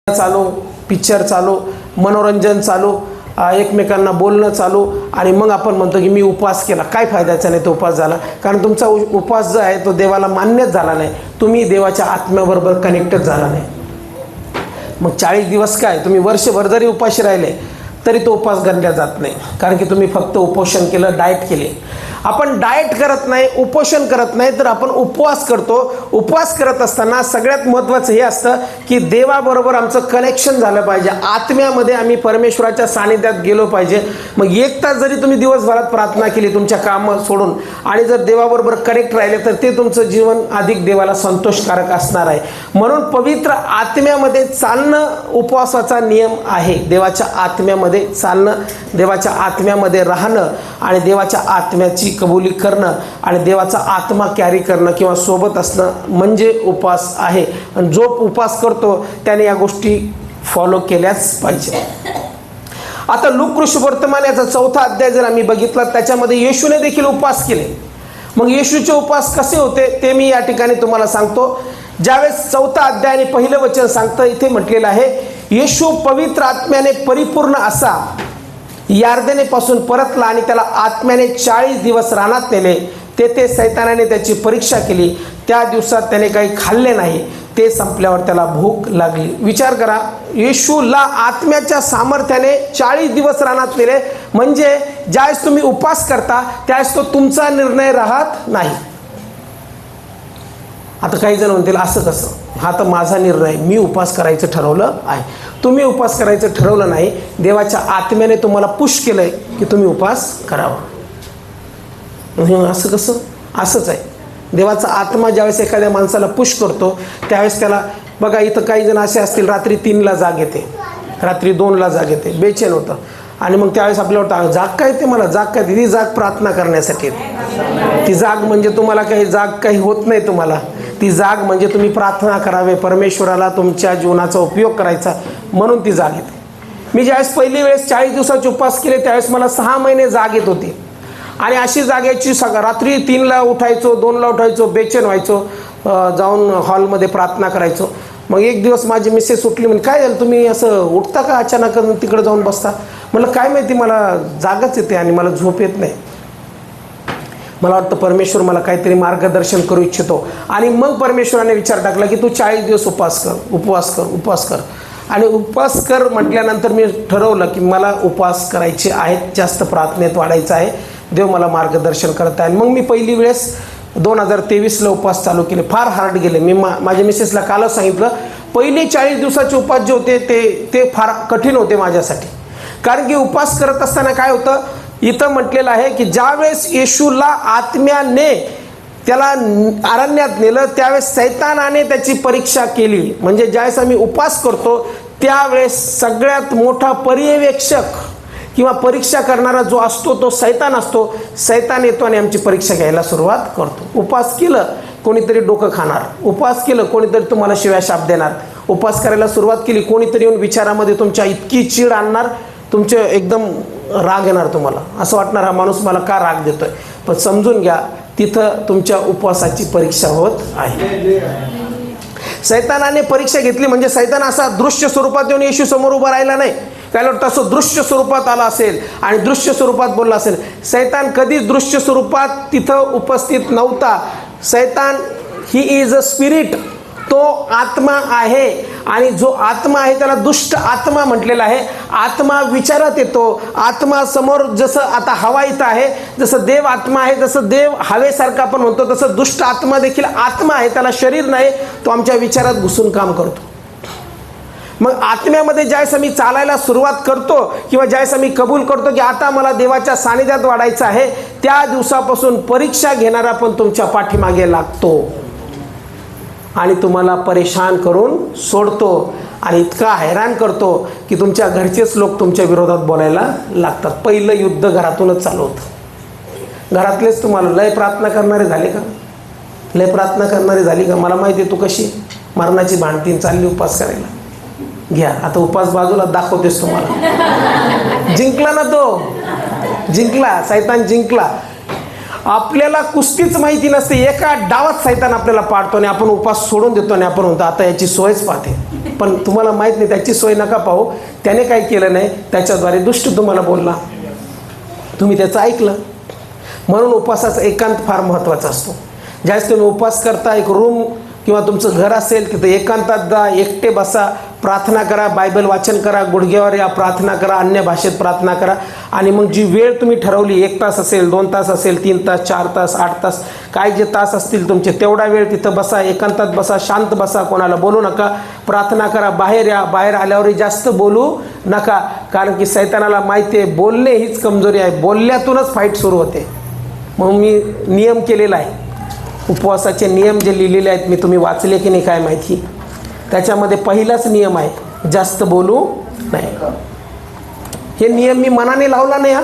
चालू, पिक्चर चालू, मनोरंजन चालू, एकमेकांना बोलणं चालू आणि मग आपण म्हणतो की मी उपवास केला. काय फायद्याचा नाही तो उपवास झाला, कारण तुमचा उपवास जो आहे तो देवाला मान्यच झाला नाही. तुम्ही देवाच्या आत्म्याबरोबर कनेक्टच झाला नाही. मग 40 दिवस काय, तुम्ही वर्षभर जरी उपाशी राहिले तरी तो उपवास गणला जात नाही, कारण की तुम्ही फक्त उपोषण केलं, डाएट केले. आपण डाएट करत नाही, उपोषण करत नाही, तर आपण उपवास करतो. उपवास करत असताना सगळ्यात महत्त्वाचं हे असतं की देवाबरोबर आमचं कनेक्शन झालं पाहिजे, आत्म्यामध्ये आम्ही परमेश्वराच्या सानिध्यात गेलो पाहिजे. मग 1 तास जरी तुम्ही दिवसभरात प्रार्थना केली तुमच्या कामं सोडून आणि जर देवाबरोबर कनेक्ट राहिले तर ते तुमचं जीवन अधिक देवाला संतोषकारक असणार आहे. म्हणून पवित्र आत्म्यामध्ये चालणं उपवासाचा नियम आहे. देवाच्या आत्म्यामध्ये चालणं, देवाच्या आत्म्यामध्ये राहणं आणि देवाच्या आत्म्याची कबुली करणं आणि देवाचा आत्मा कॅरी करणं किंवा सोबत असणं म्हणजे उपवास आहे. आणि जो उपवास करतो त्याने या गोष्टी फॉलो केल्याच पाहिजे. आता लूक ऋषवर्तमान याचा 4था अध्याय जर आम्ही बघितला, त्याच्यामध्ये येशूने देखील उपवास केले. मग येशूचे उपवास कसे होते ते मी या ठिकाणी तुम्हाला सांगतो. ज्यावेळेस 4था अध्याय आणि पहिलं वचन सांगतं, इथे म्हटलेलं आहे, येशू पवित्र आत्म्याने परिपूर्ण असा यार्देनेपासून परतला आणि त्याला आत्म्याने 40 दिवस रानात नेले. तेथे सैतानाने त्याची परीक्षा केली. त्या दिवसात त्याने काही खाल्ले नाही. ते संपल्यावर त्याला भूक लागली. विचार करा, येशूला आत्म्याच्या सामर्थ्याने 40 दिवस रानात नेले. म्हणजे ज्यावेळेस तुम्ही उपवास करता त्यावेळेस तो तुमचा निर्णय राहत नाही. आता काही जण म्हणतील असं कसं, हा तर माझा निर्णय, मी उपवास करायचं ठरवलं आहे. तुम्ही उपवास करायचं ठरवलं नाही, देवाच्या आत्म्याने तुम्हाला पुश केलंय की तुम्ही उपवास करावा. असं कसं? असंच आहे. देवाचा आत्मा ज्यावेळेस एखाद्या माणसाला पुश करतो त्यावेळेस त्याला, बघा इथं काही जण असे असतील, रात्री 3ला जाग येते, रात्री 2ला जाग येते, बेचैन होतं आणि मग त्यावेळेस आपल्याला वाटतं जाग काय येते, मला जाग काय? ती जाग प्रार्थना करण्यासाठी येते. ती जाग म्हणजे तुम्हाला काही जाग काही होत नाही तुम्हाला, ती जाग म्हणजे तुम्ही प्रार्थना करावे, परमेश्वराला तुमच्या जीवनाचा उपयोग करायचा, म्हणून ती जाग येते. मी ज्यावेळेस पहिली वेळेस 40 दिवसाचे उपवास केले त्यावेळेस मला 6 महिने जाग येत होती आणि अशी जागेची रात्री 3ला उठायचो, 2ला उठायचो, बेचैन व्हायचो, जाऊन हॉलमध्ये प्रार्थना करायचो. मग एक दिवस माझी मिसेस उठली, म्हणजे काय झालं तुम्ही असं उठता का अचानक तिकडे जाऊन बसता? म्हटलं काय माहिती, मला जागच येते आणि मला झोप येत नाही. मला वाटतं परमेश्वर मला काहीतरी मार्गदर्शन करू इच्छितो. आणि मग परमेश्वराने विचार टाकला की तू 40 दिवस उपवास कर, उपवास कर, उपवास कर. आणि उपवास कर म्हटल्यानंतर मी ठरवलं की मला उपवास करायचे आहेत, जास्त प्रार्थनेत वाढायचं आहे, देव मला मार्गदर्शन करत आहे. मग मी पहिली वेळेस 2023ला उपवास चालू केले. फार हार्ड गेले. मी माझ्या मिसेसला कालच सांगितलं, पहिले 40 दिवसाचे उपवास जे होते ते फार कठीण होते माझ्यासाठी. कारण की उपवास करत असताना काय होतं, इथं म्हटलेलं आहे की ज्यावेळेस येशूला आत्म्याने त्याला अरण्यात नेलं त्यावेळेस सैतानाने त्याची परीक्षा केली. म्हणजे ज्यावेळेस आम्ही उपवास करतो त्यावेळेस सगळ्यात मोठा पर्यवेक्षक किंवा परीक्षा करणारा जो असतो तो सैतान असतो. सैतान येतो आणि आमची परीक्षा घ्यायला सुरुवात करतो. उपवास केलं कोणीतरी डोकं खाणार, उपवास केलं कोणीतरी तुम्हाला शिव्या शाप देणार, उपवास करायला सुरुवात केली कोणीतरी येऊन विचारामध्ये तुमच्या इतकी चीड आणणार, तुमचे एकदम राग येणार, तुम्हाला असं वाटणार हा माणूस मला का राग देतोय. पण समजून घ्या, तिथं तुमच्या उपवासाची परीक्षा होत आहे. सैतानाने परीक्षा घेतली म्हणजे सैतान असा दृश्य स्वरूपात येऊन येशू समोर उभा राहिला नाही. काय वाटतं असं दृश्य स्वरूपात आला असेल आणि दृश्य स्वरूपात बोलला असेल. सैतान कधीच दृश्य स्वरूपात तिथं उपस्थित नव्हता. सैतान ही इज अ स्पिरिट, तो आत्मा आहे आणि जो आत्मा आहे त्याला दुष्ट आत्मा म्हटलेला आहे. आत्मा विचारात येतो. आत्मा समोर जसं आता हवा इथं आहे, जसं देव आत्मा आहे, जसं देव हवेसारखा आपण म्हणतो, तसं दुष्ट आत्मा देखील आत्मा आहे, त्याला शरीर नाही, तो आमच्या विचारात घुसून काम करतो. मग आत्म्यामध्ये ज्यावेळेस आम्ही चालायला सुरुवात करतो किंवा ज्यावेळेस आम्ही कबूल करतो की आता मला देवाच्या सानिध्यात वाढायचं आहे, त्या दिवसापासून परीक्षा घेणारा पण तुमच्या पाठीमागे लागतो आणि तुम्हाला परेशान करून सोडतो आणि इतका हैराण करतो की तुमच्या घरचेच लोक तुमच्या विरोधात बोलायला लागतात. पहिलं युद्ध घरातूनच चालू होतं. घरातलेच तुम्हाला लय प्रार्थना करणारे झाले का, लय प्रार्थना करणारे झाली का, मला माहिती आहे तू कशी मरणाची भांडतीन चालली उपवास करायला, घ्या आता उपवास बाजूला दाखवतेस तुम्हाला. जिंकला ना तो, जिंकला, सैतान जिंकला. आपल्याला कुस्तीच माहिती नसते, एका डावात सैतान आपल्याला पाडतो आणि आपण उपास सोडून देतो आणि आपण म्हणतो आता याची सोयच पाहते. पण तुम्हाला माहीत नाही त्याची सोय नका पाहू. त्याने काही केलं नाही, त्याच्याद्वारे दुष्ट तुम्हाला बोलला, तुम्ही त्याचं ऐकलं. म्हणून उपवासाचा एकांत फार महत्त्वाचा असतो. ज्यावेळेस तुम्ही उपवास करता, एक रूम किंवा तुमचं घर असेल तिथं एकांतात जा, एकटे बसा, प्रार्थना करा, बायबल वाचन करा, गुडघ्यावर या, प्रार्थना करा, अन्य भाषेत प्रार्थना करा. आणि मग जी वेळ तुम्ही ठरवली, 1 तास असेल, 2 तास असेल, 3 तास, 4 तास, 8 तास, काय जे तास असतील तुमचे, तेवढा वेळ तिथं बसा, एकांतात बसा, शांत बसा, कोणाला बोलू नका, प्रार्थना करा, बाहेर या. बाहेर आल्यावरही जास्त बोलू नका, कारण की सैतानाला माहिती आहे बोलणे हीच कमजोरी आहे, बोलण्यातूनच फाईट सुरू होते. म्हणून मी नियम केलेला आहे, उपवासाचे नियम जे लिहिलेले आहेत, मी तुम्ही वाचले की नाही काय माहिती. त्याच्यामध्ये पहिलाच नियम आहे, जास्त बोलू नाही. हे नियम मी मनाने लावला नाही.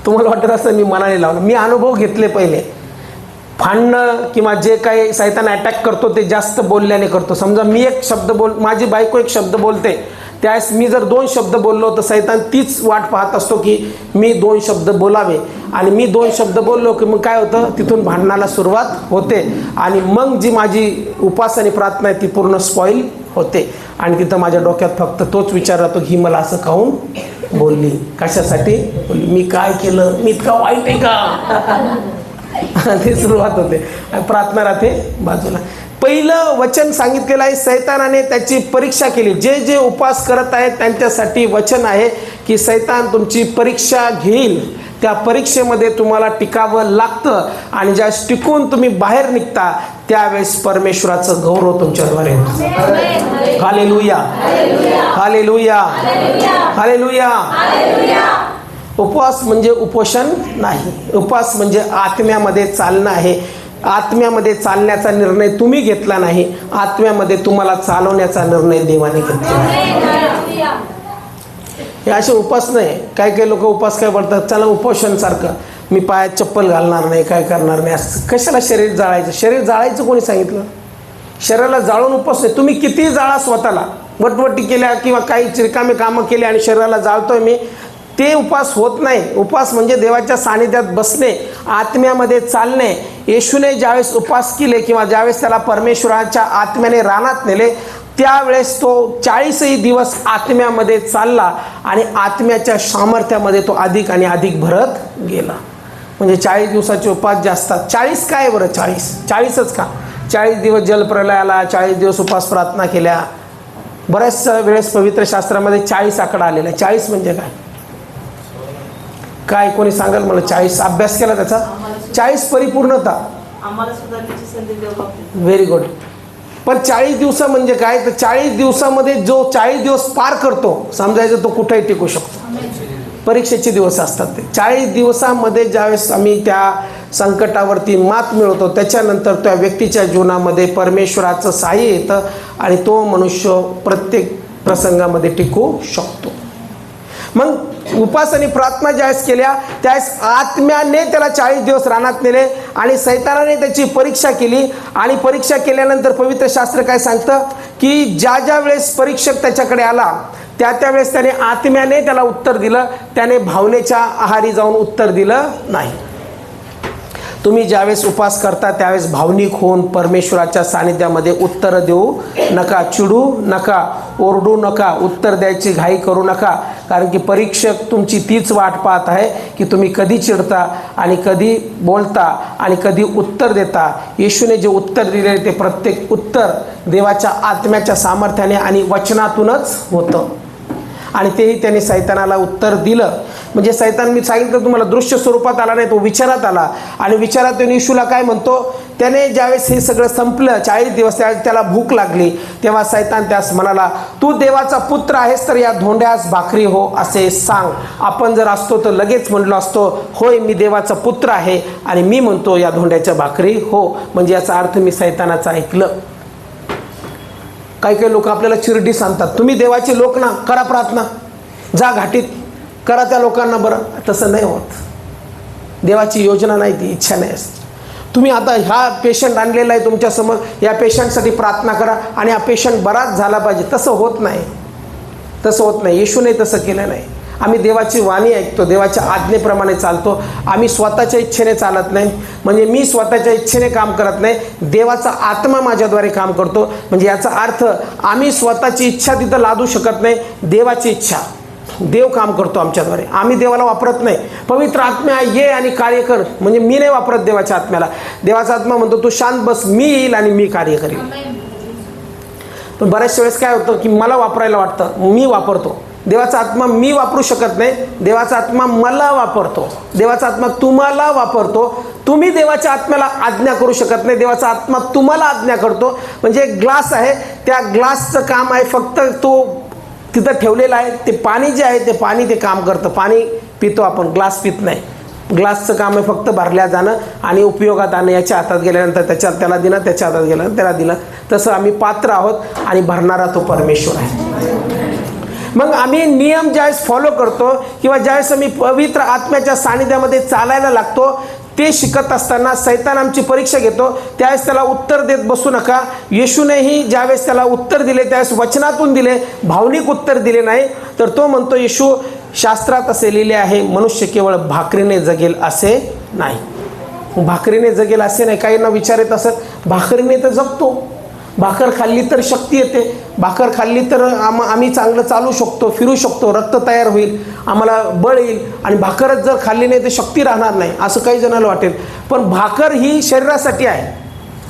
तुम्हाला वाटत असं मी मनाने लावलं, मी अनुभव घेतले पहिले. भांडणं किंवा जे काही सैतान अटॅक करतो ते जास्त बोलल्याने करतो. समजा मी एक शब्द माझी बायको एक शब्द बोलते, त्यावेळेस मी जर 2 शब्द बोललो तर सैतान तीच वाट पाहत असतो की मी 2 शब्द बोलावे. आणि मी 2 शब्द बोललो की मग काय होतं, तिथून भांडणाला सुरुवात होते आणि मग जी माझी उपास आणि प्रार्थना आहे ती पूर्ण स्पॉईल होते. आणि तिथं माझ्या डोक्यात फक्त तोच विचार राहतो की मला असं काहून बोलली, कशासाठी बोलली, मी काय केलं, मी इतका वाईट आहे का, ते सुरुवात होते. प्रार्थना राहते बाजूला. पहिलं वचन सांगितलेलं आहे, सैतानाने त्याची परीक्षा केली. जे जे उपवास करत आहेत त्यांच्यासाठी वचन आहे की सैतान तुमची परीक्षा घेईल, त्या परीक्षेमध्ये तुम्हाला टिकावं लागतं. आणि ज्या टिकून तुम्ही बाहेर निघता त्यावेळेस परमेश्वराचं गौरव तुमच्याद्वारे होतं. Hallelujah, hallelujah, hallelujah. उपवास म्हणजे उपोषण नाही, उपवास म्हणजे आत्म्यामध्ये चालणं आहे. आत्म्यामध्ये चालण्याचा निर्णय तुम्ही घेतला नाही, आत्म्यामध्ये तुम्हाला चालवण्याचा निर्णय देवाने घेतला. हे असे उपास नाही. काही काही लोक उपास काय बोलतात, चला उपोषण सारखं, मी पायात चप्पल घालणार नाही, काय करणार नाही. असं कशाला शरीर जाळायचं? शरीर जाळायचं कोणी सांगितलं? शरीराला जाळून उपास नाही. तुम्ही किती जाळा स्वतःला, वटवटी केल्या किंवा काही रिकामे कामं केली आणि शरीराला जाळतोय मी, ते उपास होत नाही. उपास म्हणजे देवाच्या सानिध्यात बसणे, आत्म्यामध्ये चालणे. येशूने ज्यावेळेस उपास केले किंवा ज्यावेळेस त्याला परमेश्वराच्या आत्म्याने रानात नेले त्यावेळेस तो 40 दिवस आत्म्यामध्ये चालला आणि आत्म्याच्या सामर्थ्यामध्ये तो अधिक आणि अधिक भरत गेला. म्हणजे 40 दिवसाचे उपास जे असतात, 40 काय बरं, 40च का? 40 दिवस जलप्रलयाला, 40 दिवस उपास प्रार्थना केल्या. बऱ्याच वेळेस पवित्र शास्त्रामध्ये 40 आकडा आलेला आहे. 40 म्हणजे काय? काय कोणी सांगाल मला? 40 अभ्यास केला त्याचा? 40 परिपूर्णता. Very good. पण 40 दिवस म्हणजे काय? तर 40 दिवसामध्ये जो 40 दिवस पार करतो, समजायचं तो कुठेही टिकू शकतो. परीक्षेचे दिवस असतात ते. 40 दिवसामध्ये ज्यावेळेस आम्ही त्या संकटावरती मात मिळवतो त्याच्यानंतर त्या व्यक्तीच्या जीवनामध्ये परमेश्वराचं सहाय्य येतं आणि तो मनुष्य प्रत्येक प्रसंगामध्ये टिकू शकतो. मग उपास आणि प्रार्थना ज्यावेळेस केल्या त्यावेळेस आत्म्याने त्याला 40 दिवस रानात नेले आणि सैतानाने त्याची परीक्षा केली. आणि परीक्षा केल्यानंतर पवित्र शास्त्र काय सांगतं की ज्या ज्या वेळेस परीक्षक त्याच्याकडे आला त्यावेळेस त्याने आत्म्याने त्याला उत्तर दिलं, त्याने भावनेच्या आहारी जाऊन उत्तर दिलं नाही. तुम्ही ज्यावेळेस उपास करता त्यावेळेस भावनिक होऊन परमेश्वराच्या सानिध्यामध्ये उत्तर देऊ नका, चिडू नका, ओरडू नका, उत्तर द्यायची घाई करू नका. कारण की परीक्षक तुमची तीच वाट पाहत आहे की तुम्ही कधी चिडता आणि कधी बोलता आणि कधी उत्तर देता. येशूने जे उत्तर दिले ते प्रत्येक उत्तर देवाच्या आत्म्याच्या सामर्थ्याने आणि वचनातूनच होतं. आणि तेही त्याने सैतानाला उत्तर दिलं. म्हणजे सैतान, मी सांगितलं तुम्हाला, दृश्य स्वरूपात आला नाही, तो विचारात आला. आणि विचारातून येशूला काय म्हणतो, त्याने ज्यावेळेस हे सगळं संपलं 40 दिवस, त्यावेळेस त्याला भूक लागली, तेव्हा सैतान त्यास म्हणाला, तू देवाचा पुत्र आहेस तर या धोंड्यास भाकरी हो असे सांग. आपण जर असतो तर लगेच म्हणलो असतो, होय मी देवाचा पुत्र आहे आणि मी म्हणतो या धोंड्याच्या भाकरी हो. म्हणजे याचा अर्थ मी सैतानाचं ऐकलं. काही काही लोक आपल्याला चिरडी सांगतात, तुम्ही देवाचे लोक ना, करा प्रार्थना, जा घाटीत करा त्या लोकांना बरं. तसं नाही होत. देवाची योजना नाही, ती इच्छा नाही असते. तुम्ही आता हा पेशंट आणलेला आहे तुमच्यासमोर, या पेशंटसाठी प्रार्थना करा आणि हा पेशंट बराच झाला पाहिजे, तसं होत नाही. तसं होत नाही. येशूने तसं केलं नाही. आम्ही देवाची वाणी ऐकतो, देवाच्या आज्ञेप्रमाणे चालतो. आम्ही स्वतःच्या इच्छेने चालत नाही, म्हणजे मी स्वतःच्या इच्छेने काम करत नाही, देवाचा आत्मा माझ्याद्वारे काम करतो. म्हणजे याचा अर्थ आम्ही स्वतःची इच्छा तिथं लादू शकत नाही, देवाची इच्छा, देव काम करतो आमच्याद्वारे. आम्ही देवाला वापरत नाही. पवित्र आत्म्या ये आणि कार्य कर, म्हणजे मी नाही वापरत देवाच्या आत्म्याला. देवाचा आत्मा म्हणतो तू शांत बस, मी येईल आणि मी कार्य करेन. पण बऱ्याचशा वेळेस काय होतं की मला वापरायला वाटतं, मी वापरतो. देवाचा आत्मा मी वापरू शकत नाही, देवाचा आत्मा मला वापरतो. देवाचा आत्मा तुम्हाला वापरतो. तुम्ही देवाच्या आत्म्याला आज्ञा करू शकत नाही, देवाचा आत्मा तुम्हाला आज्ञा करतो. म्हणजे एक ग्लास आहे, त्या ग्लासचं काम आहे फक्त तो तिथं ठेवलेला आहे, ते पाणी जे आहे ते पाणी ते काम करतं. पाणी पितो आपण, ग्लास पित नाही. ग्लासचं काम आहे फक्त भरल्या जाणं आणि उपयोगात आणणं. याच्या हातात गेल्यानंतर त्याला दिलं, त्याच्या हातात गेल्यानंतर त्याला दिलं. तसं आम्ही पात्र आहोत आणि भरणारा तो परमेश्वर आहे. मग आम्ही नियम ज्यावेळेस फॉलो करतो किंवा ज्यावेळेस आम्ही पवित्र आत्म्याच्या सानिध्यामध्ये चालायला लागतो, ते शिकत असताना सैतान आमची परीक्षा घेतो. त्यावेळेस त्याला उत्तर देत बसू नका. येशूनेही ज्यावेळेस त्याला उत्तर दिले त्यावेळेस वचनातून दिले, भावनिक उत्तर दिले नाही. तर तो म्हणतो, येशू शास्त्रात असे लिहिले आहे, मनुष्य केवळ भाकरीने जगेल असे नाही. भाकरीने जगेल असे नाही. काहींना विचार येत असत, भाकरीने तर जगतो, भाकर खाल्ली तर शक्ती येते, भाकर खाल्ली तर आम्ही चांगलं चालू शकतो, फिरू शकतो, रक्त तयार होईल, आम्हाला बळ येईल, आणि भाकरच जर खाल्ली नाही तर शक्ती राहणार नाही, असं काही जणांना वाटेल. पण भाकर ही शरीरासाठी आहे,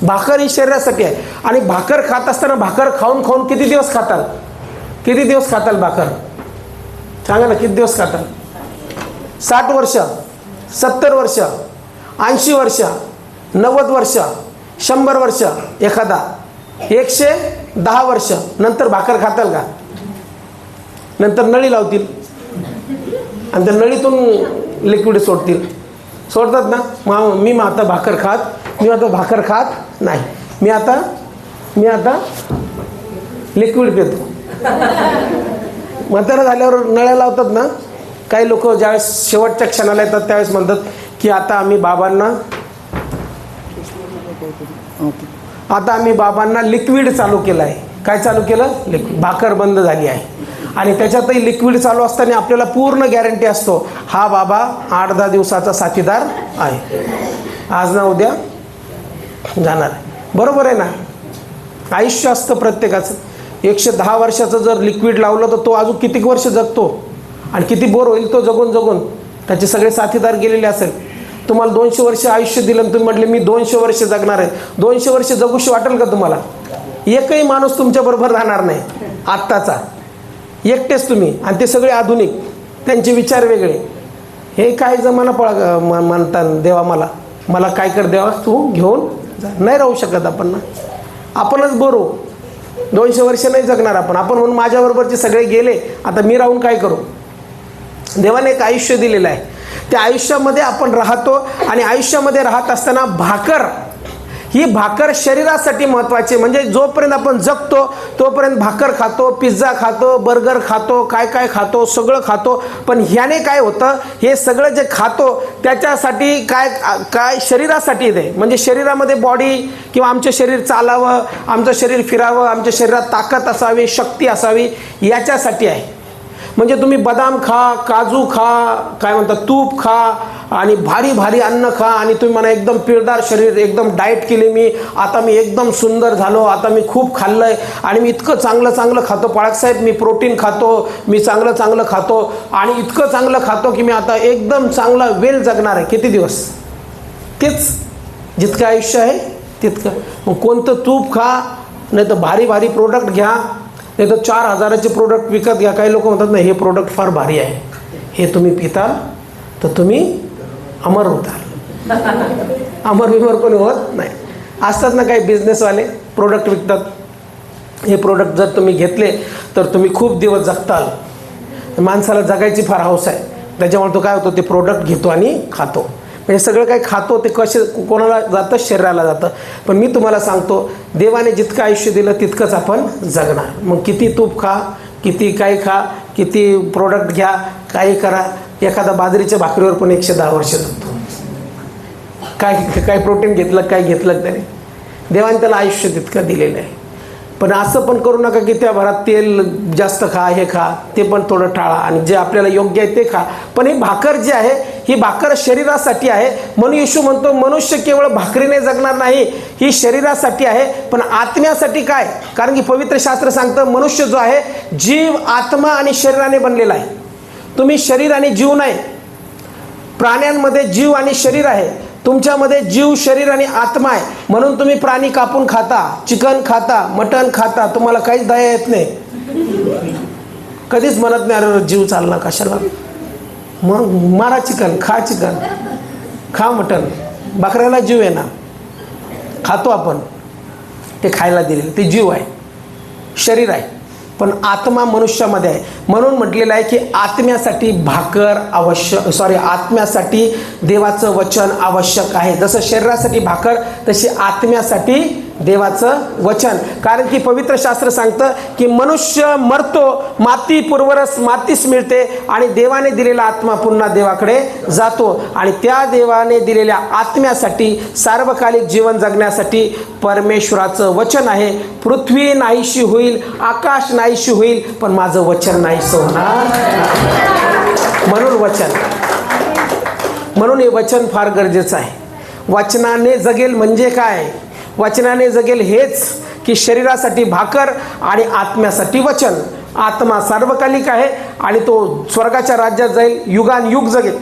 भाकर ही शरीरासाठी आहे. आणि भाकर खात असताना भाकर खाऊन खाऊन किती दिवस खाताल? किती दिवस खाताल भाकर? सांगा ना, किती दिवस खाताल? 60 वर्ष, 70 वर्ष, 80 वर्ष, 90 वर्ष, 100 वर्ष, एखादा 110 वर्ष, नंतर भाकर खाताल का? नंतर नळी लावतील आणि त्या नळीतून लिक्विड सोडतात ना. मी आता भाकर खात नाही, मी आता लिक्विड पितो. म्हातारा झाल्यावर नळ्या लावतात ना. काही लोक ज्यावेळेस शेवटच्या क्षणाला येतात त्यावेळेस म्हणतात की आता आम्ही बाबांना लिक्विड चालू केलं आहे. काय चालू केलं? लिक्विड. भाकर बंद झाली आहे आणि त्याच्यातही लिक्विड चालू असताना आपल्याला पूर्ण गॅरंटी असतो, हा बाबा 8-10 दिवसाचा साथीदार आहे, आज ना उद्या जाणार आहे. बरोबर आहे ना? आयुष्य असतं प्रत्येकाचं. 110 वर्षाचं जर लिक्विड लावलं तर तो अजून किती वर्ष जगतो आणि किती बोर होईल तो जगून जगून. त्याचे सगळे साथीदार गेलेले असेल. तुम्हाला 200 वर्ष आयुष्य दिलं आणि तुम्ही म्हटले मी 200 वर्ष जगणार आहे, 200 वर्ष जगूशी वाटेल का तुम्हाला? एकही माणूस तुमच्याबरोबर राहणार नाही आत्ताचा. एकटेच तुम्ही, आणि ते सगळे आधुनिक, त्यांचे विचार वेगळे. हे काय जमाना म्हणतात, देवा मला काय कर देवा, तू घेऊन जा. नाही राहू शकत आपण ना, आपणच बोर हो. 200 वर्ष नाही जगणार आपण म्हणून माझ्याबरोबरचे सगळे गेले, आता मी राहून काय करू? देवाने एक आयुष्य दिलेलं आहे, त्या आयुष्यामध्ये आपण राहतो. आणि आयुष्यामध्ये राहत असताना भाकर शरीरासाठी महत्त्वाची. म्हणजे जोपर्यंत आपण जगतो तोपर्यंत भाकर खातो, पिझ्झा खातो, बर्गर खातो, काय खातो, सगळं खातो. पण ह्याने काय होतं, हे सगळं जे खातो त्याच्यासाठी काय शरीरासाठी आहे. म्हणजे शरीरामध्ये बॉडी किंवा आमचं शरीर चालावं, आमचं शरीर फिरावं, आमच्या शरीरात ताकद असावी, शक्ती असावी, याच्यासाठी आहे. म्हणजे तुम्ही बदाम खा, काजू खा, काय म्हणतात, तूप खा आणि भारी भारी अन्न खा आणि तुम्ही म्हणा एकदम पिळदार शरीर, एकदम डाएट केली मी, आता मी एकदम सुंदर झालो, आता मी खूप खाल्लंय आणि मी इतकं चांगलं खातो, पाळकसाहेब मी प्रोटीन खातो, मी चांगलं खातो आणि इतकं चांगलं खातो की मी आता एकदम चांगला वेल जगणार आहे. किती दिवस? तेच जितकं आयुष्य आहे तितकं. मग कोणतं तूप खा, नाही तर भारी भारी प्रोडक्ट घ्या, नाही तर 4000चे प्रोडक्ट विकत घ्या. काही लोक म्हणतात नाही हे प्रोडक्ट फार भारी आहे, हे तुम्ही पिता तर तुम्ही अमर होताल. अमर बिमर कोणी होत नाही. असतात ना काही बिझनेसवाले प्रोडक्ट विकतात, हे प्रोडक्ट जर तुम्ही घेतले तर तुम्ही खूप दिवस जगताल. माणसाला जगायची फार हौस आहे, त्याच्यामुळे तो काय होतो, ते प्रोडक्ट घेतो आणि खातो. म्हणजे सगळं काही खातो ते कोणाला जातं? शरीराला जातं. पण मी तुम्हाला सांगतो, देवाने जितकं आयुष्य दिलं तितकंच आपण जगणार. मग किती तूप खा, किती काही खा, किती प्रोडक्ट घ्या, काही करा, एखादा बाजरीच्या भाकरीवर पण 110 वर्ष जगतो. काय प्रोटीन घेतलं, काय घेतलं त्याने? देवाने त्याला आयुष्य तितकं दिलेलं आहे. पण असं पण करू नका की त्या भरात तेल जास्त खा, हे खा, ते पण थोडं टाळा आणि जे आपल्याला योग्य आहे ते खा. पण ही भाकर जी आहे ही भाकर शरीरासाठी आहे. म्हणून येशू म्हणतो मनुष्य केवळ भाकरीने जगणार नाही, ही शरीरासाठी आहे. पण आत्म्यासाठी काय? कारण की पवित्र शास्त्र सांगतं मनुष्य जो आहे जीव, आत्मा आणि शरीराने बनलेला आहे. तुम्ही शरीर आणि जीव नाही. प्राण्यांमध्ये जीव आणि शरीर आहे, तुमच्यामध्ये जीव, शरीर आणि आत्मा आहे. म्हणून तुम्ही प्राणी कापून खाता, चिकन खाता, मटण खाता, तुम्हाला काहीच दया येत नाही. कधीच म्हणत नाही अरे जीव चालला कशाला, मग मारा चिकन, खा चिकन, खा मटण. बकऱ्याला जीव आहे ना, खातो आपण, ते खायला दिलेलं ते जीव आहे, शरीर आहे. पण आत्मा मनुष्यामध्ये आहे. म्हणून म्हटलेलं आहे की आत्म्यासाठी भाकर आत्म्यासाठी देवाचं वचन आवश्यक आहे. जसं शरीरासाठी भाकर तशी आत्म्यासाठी देवाचं वचन. कारण की पवित्र शास्त्र सांगतं की मनुष्य मरतो, माती पुरवरस मातीस मिळते आणि देवाने दिलेला आत्मा पुन्हा देवाकडे जातो. आणि त्या देवाने दिलेल्या आत्म्यासाठी सार्वकालिक जीवन जगण्यासाठी परमेश्वराचं वचन आहे. पृथ्वी नाहीशी होईल, आकाश नाहीशी होईल, पण माझं वचन नाहीसं होणार. म्हणून वचन, म्हणून हे वचन फार गरजेचं आहे. वचनाने जगेल म्हणजे काय? वचनाने जगेल हेच की शरीरासाठी भाकर आणि आत्म्यासाठी वचन. आत्मा सार्वकालिक आहे आणि तो स्वर्गाच्या राज्यात जाईल, युगानयुग जगेल,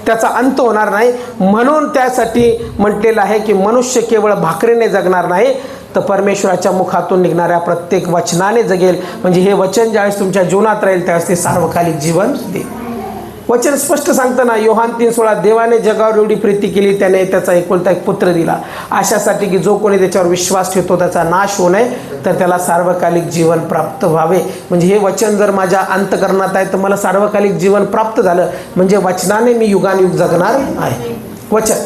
त्याचा अंत होणार नाही. म्हणून त्यासाठी म्हटलेलं आहे की मनुष्य केवळ भाकरीने जगणार नाही, तर परमेश्वराच्या मुखातून निघणाऱ्या प्रत्येक वचनाने जगेल. म्हणजे हे वचन ज्यावेळेस तुमच्या जीवनात राहील त्यावेळेस ते सार्वकालिक जीवन देईल. वचन स्पष्ट सांगतं ना, योहान 3:16, देवाने जगावर एवढी प्रीती केली त्याने त्याचा एकुलता एक पुत्र दिला, अशासाठी की जो कोणी त्याच्यावर विश्वास ठेवतो त्याचा नाश होऊ नये, तर त्याला सार्वकालिक जीवन प्राप्त व्हावे. म्हणजे हे वचन जर माझ्या अंतःकरणात आहे तर मला सार्वकालिक जीवन प्राप्त झालं, म्हणजे वचनाने मी युगानयुग जगणार आहे. वचन.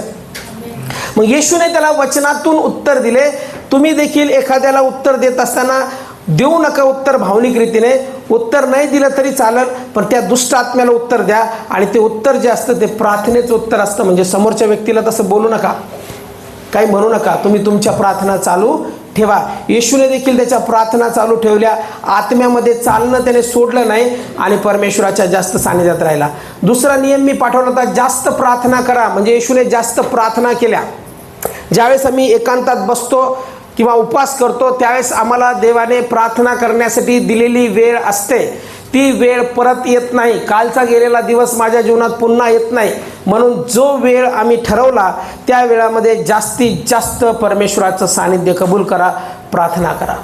मग येशूने त्याला वचनातून उत्तर दिले. तुम्ही देखील एखाद्याला उत्तर देत असताना देऊ नका उत्तर भावनिक रीतीने. उत्तर नाही दिलं तरी चालेल, पण त्या दुष्ट आत्म्याला उत्तर द्या. आणि ते उत्तर जे असतं ते प्रार्थनेचं उत्तर असतं. म्हणजे समोरच्या व्यक्तीला तसं बोलू नका, काही म्हणू नका, तुम्ही तुमच्या प्रार्थना चालू ठेवा. येशूने देखील त्याच्या प्रार्थना चालू ठेवल्या. आत्म्यामध्ये चालणं त्याने सोडलं नाही आणि परमेश्वराच्या जास्त सानिध्यात राहिला. दुसरा नियम मी पाठवला होता, जास्त प्रार्थना करा. म्हणजे येशूने जास्त प्रार्थना केल्या. ज्यावेळेस आम्ही एकांतात बसतो किंवा उपवास करतो त्यावेळेस आम्हाला देवाने प्रार्थना करण्यासाठी दिलेली वेळ असते. ती वेळ परत येत नाही. कालचा गेलेला दिवस माझ्या जीवनात पुन्हा येत नाही. म्हणून जो वेळ आम्ही ठरवला त्या वेळामध्ये जास्तीत जास्त परमेश्वराचं सानिध्य कबूल करा, प्रार्थना करा.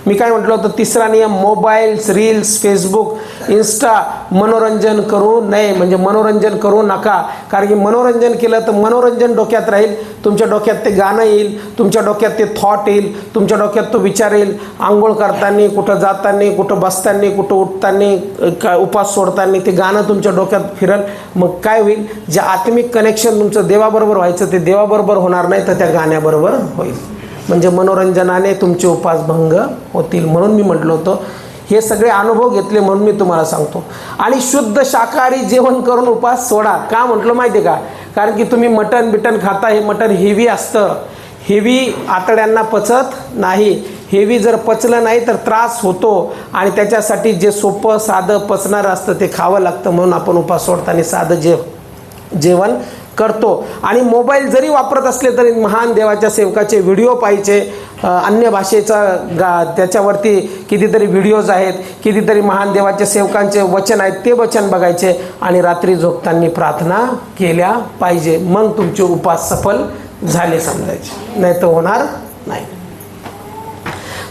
मी काय म्हटलं होतं, तिसरा नियम, मोबाईल्स, रील्स, फेसबुक, इन्स्टा मनोरंजन करू नये. म्हणजे मनोरंजन करू नका. कारण की मनोरंजन केलं तर मनोरंजन डोक्यात राहील, तुमच्या डोक्यात ते गाणं येईल, तुमच्या डोक्यात ते थॉट येईल, तुमच्या डोक्यात तो विचार येईल. आंघोळ करताना, कुठं जाताना, कुठं बसताना, कुठं उठताना, उपास सोडताना ते गाणं तुमच्या डोक्यात फिरल. मग काय होईल, जे आत्मिक कनेक्शन तुमचं देवाबरोबर व्हायचं ते देवाबरोबर होणार नाही, तर त्या गाण्याबरोबर होईल. म्हणजे मनोरंजनाने तुमचे उपास भंग होतील. म्हणून मी म्हटलं होतं, हे सगळे अनुभव घेतले म्हणून मी तुम्हाला सांगतो. आणि शुद्ध शाकाहारी जेवण करून उपास सोडा. का म्हटलं माहिती आहे का? कारण की तुम्ही मटण बिटन खाता, हे मटण हेवी असतं, हेवी आतड्यांना पचत नाही. हेवी जर पचलं नाही तर त्रास होतो आणि त्याच्यासाठी जे सोपं साधं पचणारं असतं ते खावं लागतं. म्हणून आपण उपास सोडताना साधं जेवण करतो. आणि मोबाईल जरी वापरत असले तरी महान देवाच्या सेवकाचे व्हिडिओ पाहिजे. अन्य भाषेचा त्याच्यावरती कितीतरी व्हिडिओज आहेत, कितीतरी महान देवाच्या सेवकांचे वचन आहेत, ते वचन बघायचे आणि रात्री झोपताना प्रार्थना केल्या पाहिजे. मग तुमचे उपास सफल झाले समजायचे, नाही तर होणार नाही.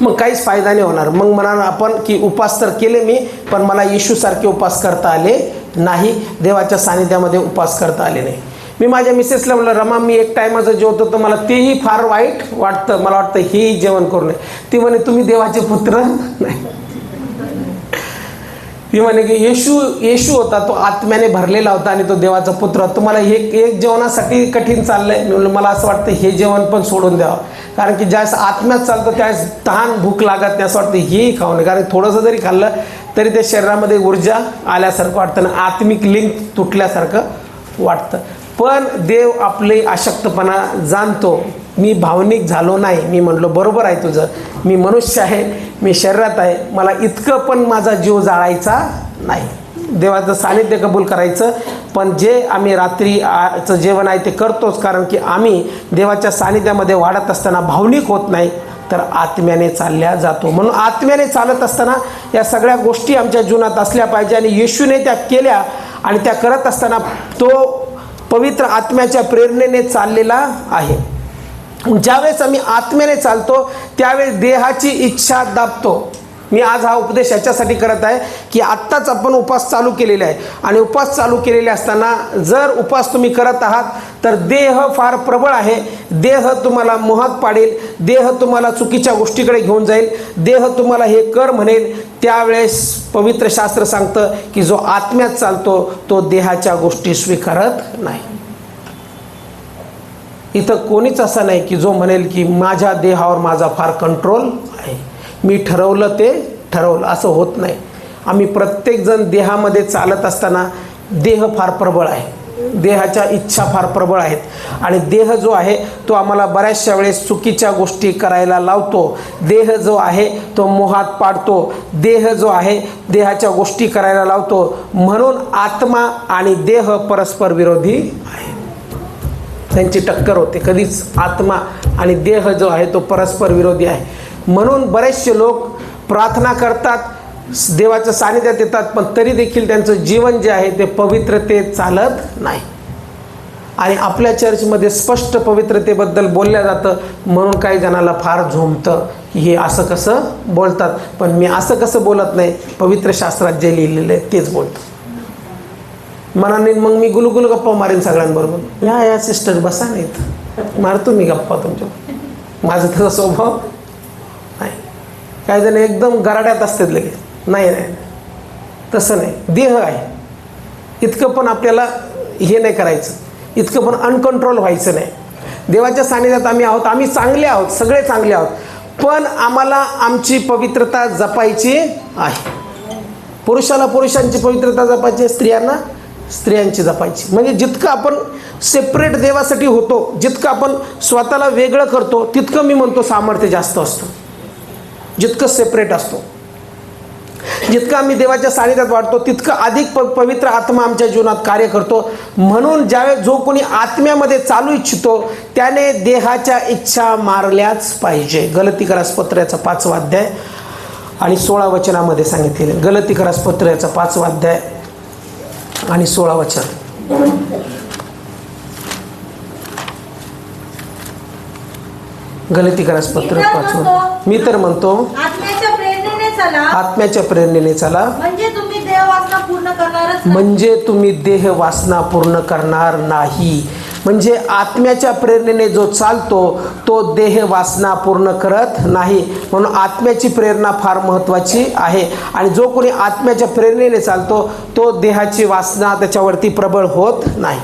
मग काहीच फायदा नाही होणार. मग म्हणाल आपण की उपास तर केले मी, पण मला येशूसारखे उपास करता आले नाही, देवाच्या सानिध्यामध्ये उपास करता आले नाही. मी माझ्या मिसेसला म्हणलं, रमा मी एक टायमाचं जेवतो तर मला तेही फार वाईट वाटतं, मला वाटतं हेही जेवण करू नये. ती म्हणे तुम्ही देवाचे पुत्र नाही. ती म्हणे की येशू होता, तो आत्म्याने भरलेला होता आणि तो देवाचा पुत्र. तुम्हाला हे एक जेवणासाठी कठीण चाललंय. मी म्हणलं मला असं वाटतं हे जेवण पण सोडून द्यावं. कारण की ज्यावेळेस आत्म्यात चालतं त्यावेळेस तहान भूक लागत नाही, असं वाटतं हेही खाऊ नये. कारण थोडंसं जरी खाल्लं तरी ते शरीरामध्ये ऊर्जा आल्यासारखं वाटतं ना, आत्मिक लिंक तुटल्यासारखं वाटतं. पण देव आपले अशक्तपणा जाणतो. मी भावनिक झालो नाही. मी म्हटलो बरोबर आहे तुझं, मी मनुष्य आहे, मी शरीरात आहे, मला इतकं पण माझा जीव जाळायचा नाही. देवाचं सानिध्य कबूल करायचं. पण जे आम्ही रात्रीचं जेवण आहे ते करतोच, कारण की आम्ही देवाच्या सानिध्यामध्ये वाढत असताना भावनिक होत नाही, तर आत्म्याने चालल्या जातो. म्हणून आत्म्याने चालत असताना या सगळ्या गोष्टी आमच्या जीवनात असल्या पाहिजे. आणि येशूने त्या केल्या आणि त्या करत असताना तो पवित्र आत्म्याच्या प्रेरणेने चाललेला आहे. ज्यावेळेस आम्ही आत्म्याने चालतो त्यावेळेस देहाची इच्छा दाबतो. मी आज हा उपदेश याच्यासाठी करत आहे की आत्ताच आपण उपवास चालू केलेले आहे, आणि उपवास चालू केलेले असताना जर उपवास तुम्ही करत आहात तर देह फार प्रबळ आहे. देह तुम्हाला मोहात पाडेल, देह तुम्हाला चुकीच्या गोष्टीकडे घेऊन जाईल, देह तुम्हाला हे कर म्हणेल. त्यावेळेस पवित्र शास्त्र सांगतं की जो आत्म्यात चालतो तो देहाच्या गोष्टी स्वीकारत नाही. इथं कोणीच असं नाही की जो म्हणेल की माझ्या देहावर माझा फार कंट्रोल आहे, मी ठरवलं ते ठरवलं, असं होत नाही. आम्ही प्रत्येकजण देहामध्ये चालत असताना देह फार प्रबळ आहे, देहाच्या इच्छा फार प्रबळ आहेत, आणि देह जो आहे तो आम्हाला बऱ्याचशा वेळेस चुकीच्या गोष्टी करायला लावतो. देह जो आहे तो मोहात पाडतो, देह जो आहे देहाच्या गोष्टी करायला लावतो. म्हणून आत्मा आणि देह परस्पर विरोधी आहे, त्यांची टक्कर होते. कधीच आत्मा आणि देह जो आहे तो परस्पर विरोधी आहे. म्हणून बरेचसे लोक प्रार्थना करतात, देवाच्या सानिध्यात येतात, पण तरी देखील त्यांचं जीवन जे आहे ते पवित्रतेत चालत नाही. आणि आपल्या चर्चमध्ये स्पष्ट पवित्रतेबद्दल बोलल्या जातं, म्हणून काही जणाला फार झोंबतं की हे असं कसं बोलतात. पण मी असं कसं बोलत नाही, पवित्र शास्त्रात जे लिहिलेलं आहे तेच बोलतो. मनाने मग मी गुलगुल गप्पा मारेन सगळ्यांबरोबर. या सिस्टर बसा नाहीत, मारतो मी गप्पा तुमच्या. माझा तसा स्वभाव नाही. काही जण एकदम गराड्यात असतात लगेच. नाही नाही, तसं नाही. देह आहे, इतकं पण आपल्याला हे नाही करायचं, इतकं पण अनकंट्रोल व्हायचं नाही. देवाच्या सानिध्यात आम्ही आहोत, आम्ही चांगले आहोत, सगळे चांगले आहोत, पण आम्हाला आमची पवित्रता जपायची आहे. पुरुषाला पुरुषांची पवित्रता जपायची, स्त्रियांना स्त्रियांची जपायची. म्हणजे जितकं आपण सेपरेट देवासाठी होतो, जितकं आपण स्वतःला वेगळं करतो, तितकं मी म्हणतो सामर्थ्य जास्त असतं. जितकं सेपरेट असतो, जितकं आम्ही देवाच्या सानिध्यात वाढतो, तितकं अधिक पवित्र आत्मा आमच्या जीवनात कार्य करतो. म्हणून ज्यावेळेस जो कोणी आत्म्यामध्ये चालू इच्छितो त्याने देहाच्या इच्छा मारल्याच पाहिजे. गलतीकरास पत्राचा 5वा अध्याय आणि 16 वचनामध्ये सांगितलेले. गलतीकरास पत्राचा 5वा अध्याय आणि 16 वचन. गलतीकरास पत्र 5. मी तर म्हणतो आत्म्याच्या प्रेरणेने चला, म्हणजे तुम्ही देह वासना पूर्ण करणारच, म्हणजे तुम्ही देह वासना पूर्ण करणार नाही. म्हणजे आत्म्याच्या प्रेरणेने जो चालतो तो देह वासना पूर्ण करत नाही. म्हणून आत्म्याची प्रेरणा फार महत्त्वाची आहे. आणि जो कोणी आत्म्याच्या प्रेरणेने चालतो तो देहाची वासना त्याच्यावरती प्रबळ होत नाही.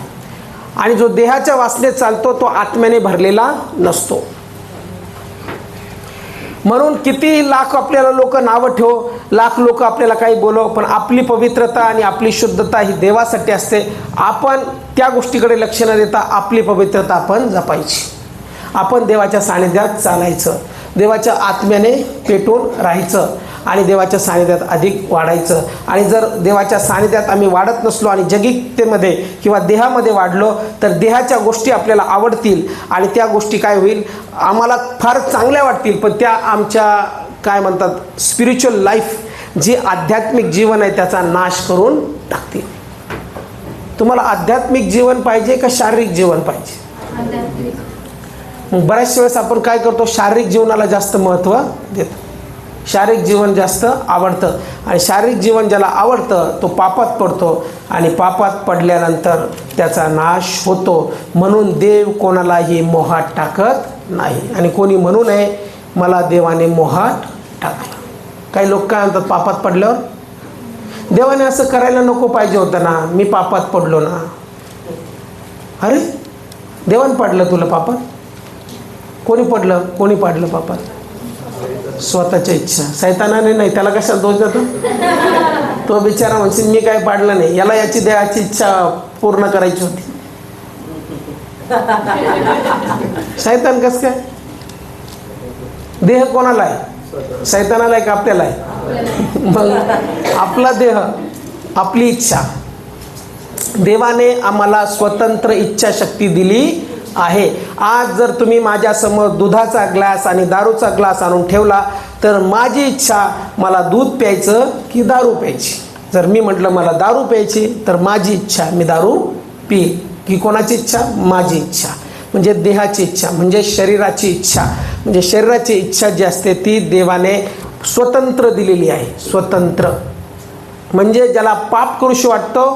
आणि जो देहाच्या वासनेत चालतो तो आत्म्याने भरलेला नसतो. म्हणून किती लाख आपल्याला लोक नावं ठेवो, लाख लोक आपल्याला काही बोलव, पण आपली पवित्रता आणि आपली शुद्धता ही देवासाठी असते. आपण त्या गोष्टीकडे लक्ष न देता आपली पवित्रता आपण जपायची. आपण देवाच्या सानिध्यात चालायचं, देवाच्या आत्म्याने पेटून राहायचं आणि देवाच्या सानिध्यात अधिक वाढायचं. आणि जर देवाच्या सानिध्यात आम्ही वाढत नसलो आणि जगिकतेमध्ये किंवा देहामध्ये वाढलो तर देहाच्या गोष्टी आपल्याला आवडतील आणि त्या गोष्टी काय होईल, आम्हाला फार चांगल्या वाटतील, पण त्या आमच्या काय म्हणतात स्पिरिच्युअल लाईफ, जे आध्यात्मिक जीवन आहे त्याचा नाश करून टाकतील. तुम्हाला आध्यात्मिक जीवन पाहिजे का शारीरिक जीवन पाहिजे? मग बऱ्याच वेळेस आपण काय करतो, शारीरिक जीवनाला जास्त महत्त्व देतो. शारीरिक जीवन जास्त आवडतं आणि शारीरिक जीवन ज्याला आवडतं तो पापात पडतो आणि पापात पडल्यानंतर त्याचा नाश होतो. म्हणून देव कोणालाही मोहात टाकत नाही. आणि कोणी म्हणू नये मला देवाने मोहात टाकलं. काही लोक काय म्हणतात पापात पडल्यावर, देवाने असं करायला नको पाहिजे होतं ना, मी पापात पडलो ना. अरे देवाने पडलं तुला पापात? कोणी पडलं? कोणी पाडलं पापात? स्वतःच्या इच्छा. सैतानाने नाही, त्याला कशाला दोष देतो? तो बिचारा म्हणशील मी काय पाडलं नाही, याला याची देहाची इच्छा पूर्ण करायची होती. शैतान कसं काय? देह कोणाला आहे? शैतानाला आहे का आपल्याला आहे? मग आपला देह, आपली इच्छा. देवाने आम्हाला स्वतंत्र इच्छाशक्ती दिली आहे. आज जर तुम्ही माझ्यासमोर दुधाचा ग्लास आणि दारूचा ग्लास आणून ठेवला तर माझी इच्छा मला दूध प्यायचं की दारू प्यायची. जर मी म्हटलं मला दारू प्यायची तर माझी इच्छा मी दारू पी. की कोणाची इच्छा? माझी इच्छा. म्हणजे देहाची इच्छा, म्हणजे शरीराची इच्छा. म्हणजे शरीराची इच्छा जी असते ती देवाने स्वतंत्र दिलेली आहे. स्वतंत्र म्हणजे ज्याला पाप करूशी वाटतो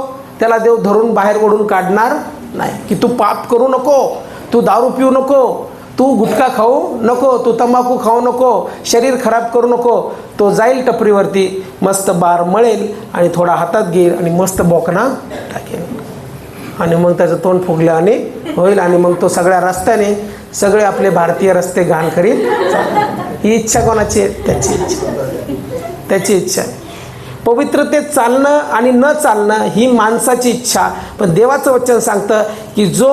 त्याला देव धरून बाहेर ओढून काढणार नाही. की तू पाप करू नको, तू दारू पिऊ नको, तू गुटखा खाऊ नको, तू तंबाखू खाऊ नको, शरीर खराब करू नको. तो जाईल टपरीवरती, मस्त बार मळेल आणि थोडा हातात घेईल आणि मस्त बोकणा टाकेल आणि मग त्याचं तोंड फुगलं आणि होईल. आणि मग तो सगळ्या रस्त्याने सगळे आपले भारतीय रस्ते घाण करीत. ही इच्छा कोणाची आहे? त्याची इच्छा. त्याची इच्छा आहे. पवित्रतेत चालणं आणि न चालणं ही माणसाची इच्छा. पण देवाचं वचन सांगतं की जो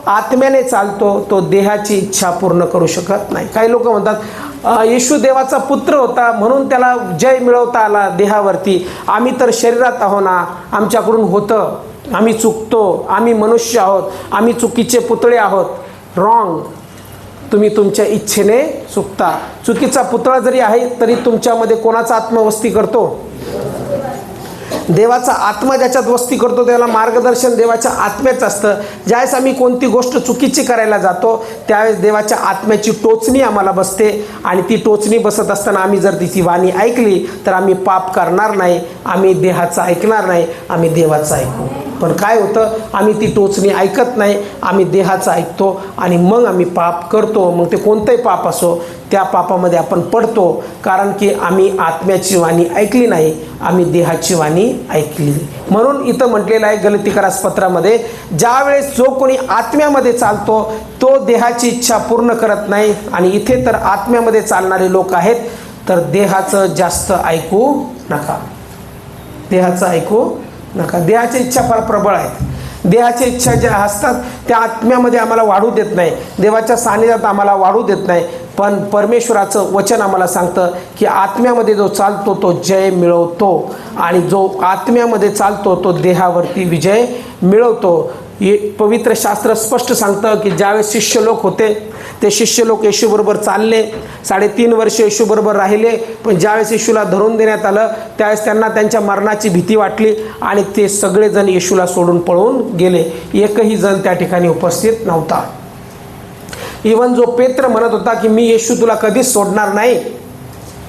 आत्म्याने चालतो तो देहाची इच्छा पूर्ण करू शकत नाही. काही लोक म्हणतात येशू देवाचा पुत्र होता म्हणून त्याला जय मिळवता आला देहावरती. आम्ही तर शरीरात आहो ना, आमच्याकडून होतं, आम्ही चुकतो, आम्ही मनुष्य आहोत, आम्ही चुकीचे पुतळे आहोत. रॉंग. तुम्ही तुमच्या इच्छेने चुकता. चुकीचा पुतळा जरी आहे तरी तुमच्यामध्ये कोणाचा आत्मा वस्ती करतो? देवाचा आत्मा ज्याच्यात वस्ती करतो त्याला मार्गदर्शन देवाच्या आत्म्याचं असतं. ज्यावेळेस आम्ही कोणती गोष्ट चुकीची करायला जातो त्यावेळेस देवाच्या आत्म्याची टोचणी आम्हाला बसते आणि ती टोचणी बसत असताना आम्ही जर तिची वाणी ऐकली तर आम्ही पाप करणार नाही, आम्ही देहाचं ऐकणार नाही, आम्ही देवाचं ऐकू. पण काय होतं, आम्ही ती टोचणी ऐकत नाही, आम्ही देहाचं ऐकतो आणि मग आम्ही पाप करतो. मग ते कोणतंही पाप असो त्या पापामध्ये आपण पडतो, कारण की आम्ही आत्म्याची वाणी ऐकली नाही, आम्ही देहाची वाणी ऐकली. म्हणून इथं म्हटलेलं आहे गलतीकारास पत्रामध्ये, ज्यावेळेस जो कोणी आत्म्यामध्ये चालतो तो देहाची इच्छा पूर्ण करत नाही. आणि इथे तर आत्म्यामध्ये चालणारे लोक आहेत तर देहाचं जास्त ऐकू नका. देहाचं ऐकू नका. देहाच्या इच्छा फार प्रबळ आहेत. देहाच्या इच्छा ज्या असतात त्या आत्म्यामध्ये आम्हाला वाढू देत नाही, देवाच्या सानिध्यात आम्हाला वाढू देत नाही. पण परमेश्वराचं वचन आम्हाला सांगतं की आत्म्यामध्ये जो चालतो तो जय मिळवतो आणि जो आत्म्यामध्ये चालतो तो देहावरती विजय मिळवतो. हे पवित्र शास्त्र स्पष्ट सांगतं की ज्यावेळेस शिष्य लोक होते ते शिष्य लोक येशूबरोबर चालले, 3.5 वर्ष येशूबरोबर राहिले. पण ज्यावेळेस येशूला धरून देण्यात आलं त्यावेळेस त्यांना त्यांच्या मरणाची भीती वाटली आणि ते सगळेजण येशूला सोडून पळून गेले. एकही जण त्या ठिकाणी उपस्थित नव्हता. इवन जो पेत्र म्हणत होता की मी येशू तुला कधीच सोडणार नाही,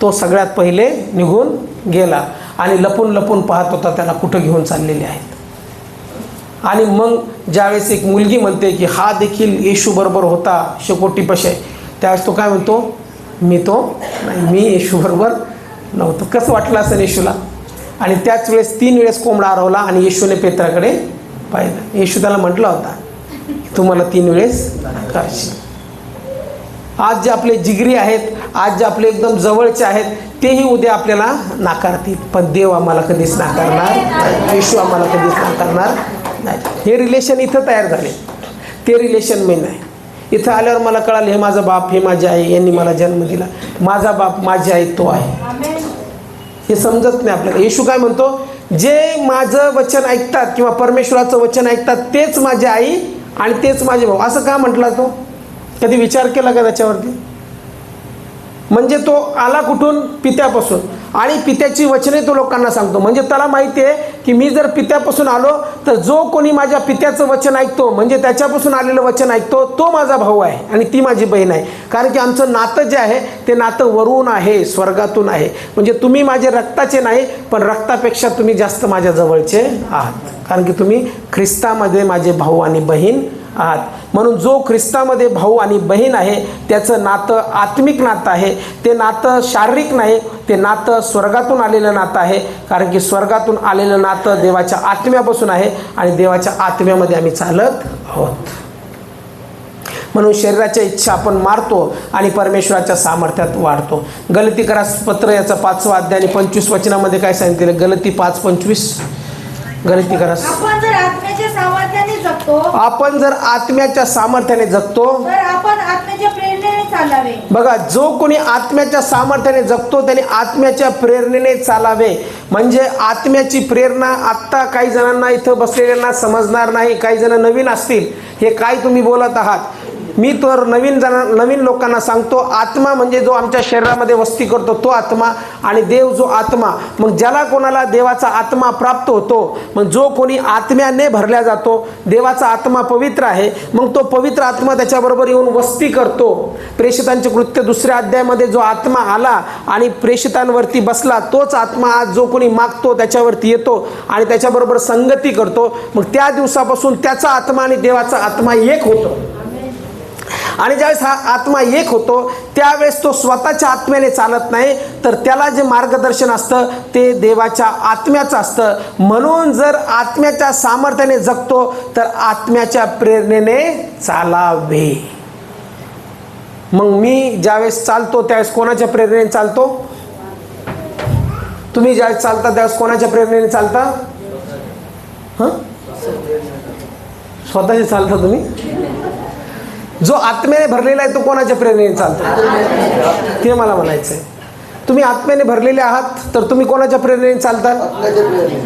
तो सगळ्यात पहिले निघून गेला आणि लपून लपून पाहत होता त्याला कुठं घेऊन चाललेले आहेत. आणि मग ज्यावेळेस एक मुलगी म्हणते की हा देखील येशू बरोबर होता शेकोटीपाशी, त्यावेळेस तो काय म्हणतो, मी मी येशू बरोबर नव्हतो. कसं वाटलं असेल येशूला? आणि त्याच वेळेस 3 वेळेस कोंबडा हरवला आणि येशूने पेत्राकडे पाहिलं. येशू त्याला म्हटला होता तुम्हाला 3 वेळेस करशील. आज जे आपले जिगरी आहेत, आज जे आपले एकदम जवळचे आहेत तेही उद्या आपल्याला नाकारतील, पण देव आम्हाला कधीच नाकारणार नाही, येशू आम्हाला कधीच नाकारणार नाही. हे रिलेशन इथं तयार झाले, ते रिलेशन मी नाही. इथं आल्यावर मला कळालं हे माझा बाप, हे माझी आई, यांनी मला जन्म दिला, माझा बाप माझी आई तो आहे. हे समजत नाही आपल्याला. येशू काय म्हणतो, जे माझं वचन ऐकतात किंवा परमेश्वराचं वचन ऐकतात तेच माझी आई आणि तेच माझे भाऊ. असं का म्हटला तो? कधी विचार केला का त्याच्यावरती? म्हणजे तो आला कुठून? पित्यापासून. आणि पित्याची वचने तो लोकांना सांगतो. म्हणजे त्याला माहिती आहे की मी जर पित्यापासून आलो तर जो कोणी माझ्या पित्याचं वचन ऐकतो, म्हणजे त्याच्यापासून आलेलं वचन ऐकतो, तो माझा भाऊ आहे आणि ती माझी बहीण आहे. कारण की आमचं नातं जे आहे ते नातं वरून आहे, स्वर्गातून आहे. म्हणजे तुम्ही माझे रक्ताचे नाही, पण रक्तापेक्षा तुम्ही जास्त माझ्या जवळचे आहात, कारण की तुम्ही ख्रिस्तामध्ये माझे भाऊ आणि बहीण आहात. म्हणून जो ख्रिस्तामध्ये भाऊ आणि बहीण आहे त्याचं नातं आत्मिक नातं आहे. ते नातं शारीरिक नाही, ते नातं स्वर्गातून आलेलं नातं आहे. कारण की स्वर्गातून आलेलं नातं देवाच्या आत्म्यापासून आहे आणि देवाच्या आत्म्यामध्ये आम्ही चालत आहोत. म्हणून शरीराच्या इच्छा आपण मारतो आणि परमेश्वराच्या सामर्थ्यात वाढतो. गलतीकारास पत्र याचा 5वा अध्याय आणि 25 वचनामध्ये काय सांगितलेलं? गलती 5:25. गलतीकारास आपण जर आत्म्याच्या सामर्थ्याने जगतो, आपण जर आत्म्याच्या सामर्थ्याने जगतो तर आपण आत्म्याच्या चालावे. बघा, जो कोणी आत्म्याच्या सामर्थ्याने जगतो त्याने आत्म्याच्या प्रेरणेने चालावे. म्हणजे आत्म्याची प्रेरणा आत्ता काही जणांना इथं बसलेल्यांना समजणार नाही. काही जण नवीन असतील, हे काय तुम्ही बोलत आहात. मी तर नवीन लोकांना सांगतो, आत्मा म्हणजे जो आमच्या शरीरामध्ये वस्ती करतो तो आत्मा, आणि देव जो आत्मा. मग ज्याला कोणाला देवाचा आत्मा प्राप्त होतो, मग जो कोणी आत्म्याने भरल्या जातो, देवाचा आत्मा पवित्र आहे, मग तो पवित्र आत्मा त्याच्याबरोबर येऊन वस्ती करतो. प्रेषितांचे कृत्य 2 अध्यायामध्ये जो आत्मा आला आणि प्रेषितांवरती बसला, तोच आत्मा आज जो कोणी मागतो त्याच्यावरती येतो आणि त्याच्याबरोबर संगती करतो. मग त्या दिवसापासून त्याचा आत्मा आणि देवाचा आत्मा एक होतो. आणि ज्यावेळेस हा आत्मा एक होतो त्यावेळेस तो स्वतःच्या आत्म्याने चालत नाही, तर त्याला जे मार्गदर्शन असतं ते देवाच्या आत्म्याचं असतं. म्हणून जर आत्म्याच्या सामर्थ्याने जगतो तर आत्म्याच्या प्रेरणेने चालावे. मग मी ज्यावेळेस चालतो त्यावेळेस कोणाच्या प्रेरणेने चालतो? तुम्ही ज्यावेळेस चालता त्यावेळेस कोणाच्या प्रेरणेने चालता? स्वतःचे चालता तुम्ही? जो आत्म्याने भरलेला आहे तो कोणाच्या प्रेरणेने चालतो? ते मला म्हणायचं आहे. तुम्ही आत्म्याने भरलेले आहात तर तुम्ही कोणाच्या प्रेरणेने चालता?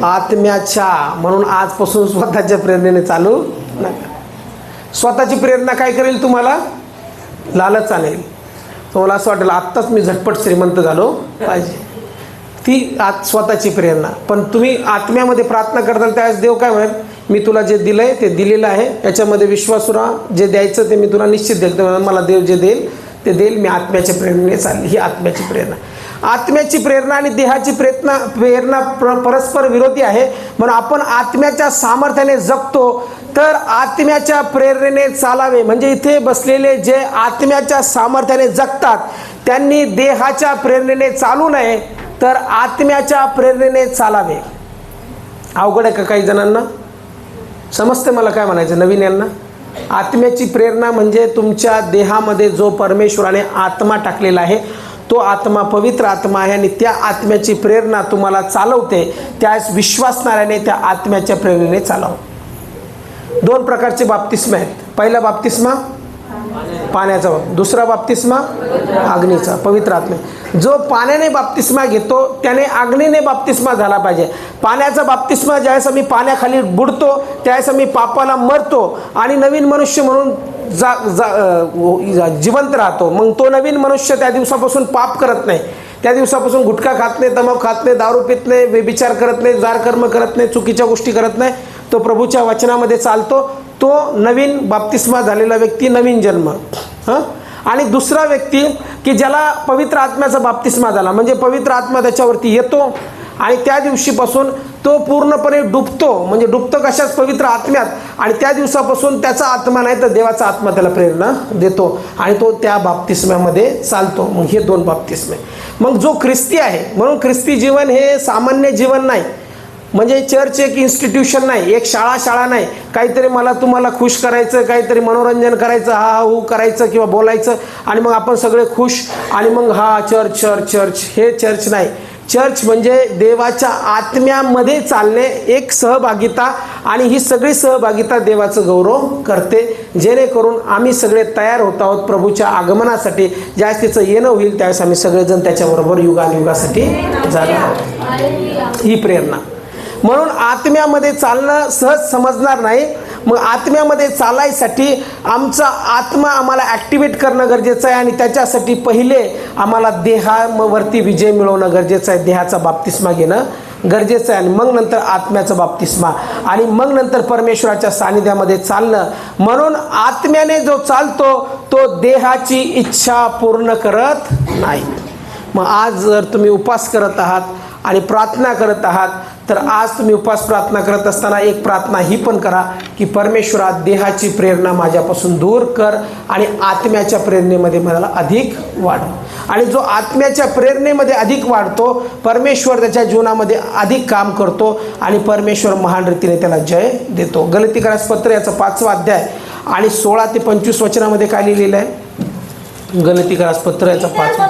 आत्म्याच्या. म्हणून आजपासून स्वतःच्या प्रेरणेने चालू नका. स्वतःची प्रेरणा काय करेल? तुम्हाला लालच आणेल. तुम्हाला असं वाटेल आत्ताच मी झटपट श्रीमंत झालो पाहिजे, ती स्वतःची प्रेरणा. पण तुम्ही आत्म्यामध्ये प्रार्थना करताल त्यावेळेस देव काय म्हणेल? मी तुला जे दिलंय ते दिलेलं आहे, याच्यामध्ये विश्वास राहा, जे द्यायचं ते मी तुला निश्चित देईल. मला देव जे देईल ते देईल. मी आत्म्याच्या प्रेरणेने चालली. ही आत्म्याची प्रेरणा. आत्म्याची प्रेरणा आणि देहाची प्रेरणा परस्पर विरोधी आहे. म्हणून आपण आत्म्याच्या सामर्थ्याने जगतो तर आत्म्याच्या प्रेरणेने चालावे. म्हणजे इथे बसलेले जे आत्म्याच्या सामर्थ्याने जगतात त्यांनी देहाच्या प्रेरणेने चालू नये, तर आत्म्याच्या प्रेरणेने चालावे. अवघड आहे का काही जणांना? समजते मला काय म्हणायचं नवीन यांना? आत्म्याची प्रेरणा म्हणजे तुमच्या देहामध्ये जो परमेश्वराने आत्मा टाकलेला आहे तो आत्मा पवित्र आत्मा आहे, आणि त्या आत्म्याची प्रेरणा तुम्हाला चालवते. त्यास विश्वासणाऱ्याने त्या आत्म्याच्या प्रेरणेने चालावं. 2 प्रकारचे बाप्तिस्मा आहेत. पहिला बाप्तिस्मा पाण्याचा, दुसरा बाप्तिस्मा अग्नीचा, पवित्र आत्मा. जो पाण्याने बाप्तिस्मा घेतो त्याने अग्नीने बाप्तिस्मा झाला पाहिजे. पाण्याचा बाप्तिस्मा ज्यावेळेस आम्ही पाण्याखाली बुडतो त्यावेळेस आम्ही पापाला मरतो आणि नवीन मनुष्य म्हणून जिवंत राहतो. मग तो नवीन मनुष्य त्या दिवसापासून पाप करत नाही. त्या दिवसापासून गुटखा खात नाही, तंबाखू खात नाही, दारू पित नाही, व्यभिचार करत नाही, जारकर्म करत नाही, चुकीच्या गोष्टी करत नाही. तो प्रभूच्या वचनामध्ये चालतो. तो नवीन बाप्तिस्मा झालेला व्यक्ती, नवीन जन्म. आणि दुसरा व्यक्ती की ज्याला पवित्र आत्म्याचा बाप्तिस्मा झाला, म्हणजे पवित्र आत्मा त्याच्यावरती येतो आणि त्या दिवशीपासून तो पूर्णपणे डुबतो. म्हणजे डुबतो कशाच? पवित्र आत्म्यात. आणि त्या दिवसापासून त्याचा आत्मा नाही तर देवाचा आत्मा त्याला प्रेरणा देतो आणि तो त्या बाप्तिस्म्यामध्ये चालतो. मग हे 2 बाप्तिस्मे. मग जो ख्रिस्ती आहे, म्हणून ख्रिस्ती जीवन हे सामान्य जीवन नाही. म्हणजे चर्च एक इन्स्टिट्यूशन नाही, एक शाळा नाही, काहीतरी मला तुम्हाला खुश करायचं, काहीतरी मनोरंजन करायचं, हा हू करायचं किंवा बोलायचं आणि मग आपण सगळे खुश आणि मग हा चर्च चर्च चर्च. हे चर्च नाही. चर्च म्हणजे देवाच्या आत्म्यामध्ये चालणे, एक सहभागिता, आणि ही सगळी सहभागिता देवाचं गौरव करते. जेणेकरून आम्ही सगळे तयार होत आहोत प्रभूच्या आगमनासाठी. ज्यावेळेस तिचं येणं होईल त्यावेळेस आम्ही सगळेजण त्याच्याबरोबर युगानुयुगासाठी जाणार आहोत. ही प्रेरणा. म्हणून आत्म्यामध्ये चालणं सहज समजणार नाही. मग आत्म्यामध्ये चालायसाठी आमचा आत्मा आम्हाला ॲक्टिवेट करणं गरजेचं आहे, आणि त्याच्यासाठी पहिले आम्हाला देहावरती विजय मिळवणं गरजेचं आहे. देहाचा बाप्तिस्मा घेणं गरजेचं आहे, आणि मग नंतर आत्म्याचा बाप्तिस्मा, आणि मग नंतर परमेश्वराच्या सानिध्यामध्ये चालणं. म्हणून आत्म्याने जो चालतो तो देहाची इच्छा पूर्ण करत नाही. मग आज जर तुम्ही उपास करत आहात आणि प्रार्थना करत आहात तर आज तुम्ही उपास प्रार्थना करत असताना एक प्रार्थना ही पण करा की परमेश्वरा, देहाची प्रेरणा माझ्यापासून दूर कर आणि आत्म्याच्या प्रेरणेमध्ये मला अधिक वाढव. आणि जो आत्म्याच्या प्रेरणेमध्ये अधिक वाढतो, परमेश्वर त्याच्या जीवनामध्ये अधिक काम करतो आणि परमेश्वर महान रीतीने त्याला जय देतो. गलतीकारास पत्र याचा 5वा अध्याय आणि 16 ते 25 वचनामध्ये काय लिहिलेलं आहे? गलतीकारास पत्र याचा 5वा.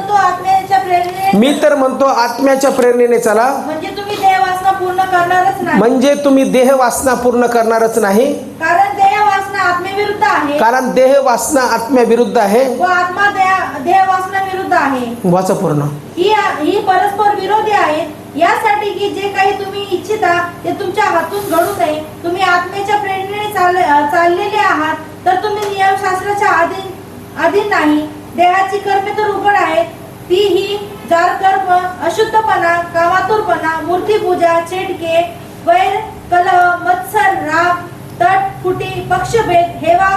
मी तर म्हणतो आत्म्याच्या प्रेरणेने चला, म्हणजे तुम्ही देहवासना पूर्ण करणारच नाही. म्हणजे तुम्ही देहवासना पूर्ण करणारच नाही. कारण देहवासना आत्म्याविरुद्ध आहे कारण देह वासना आत्म्याविरुद्ध आहे व आत्मा देह वासनाविरुद्ध आहे. वाचा पूर्ण. ही परस्पर विरोधी आहेत. यासाठी की जे काही तुम्ही इच्छिता ते तुमच्या हातून घडू नये. तुम्ही आत्म्याच्या प्रेरणेने चाललेले आहात तर तुम्ही नियमशास्त्राच्या अधीन नाही. देहाची कर्मे तर उघड आहेत, ती ही जारकर्म, अशुद्धपणा, कामातुरपणा, मूर्तीपूजा, चेटके, वैर, कलह, मत्सर, राग, तट, फुटी, पक्षभेद, हेवा,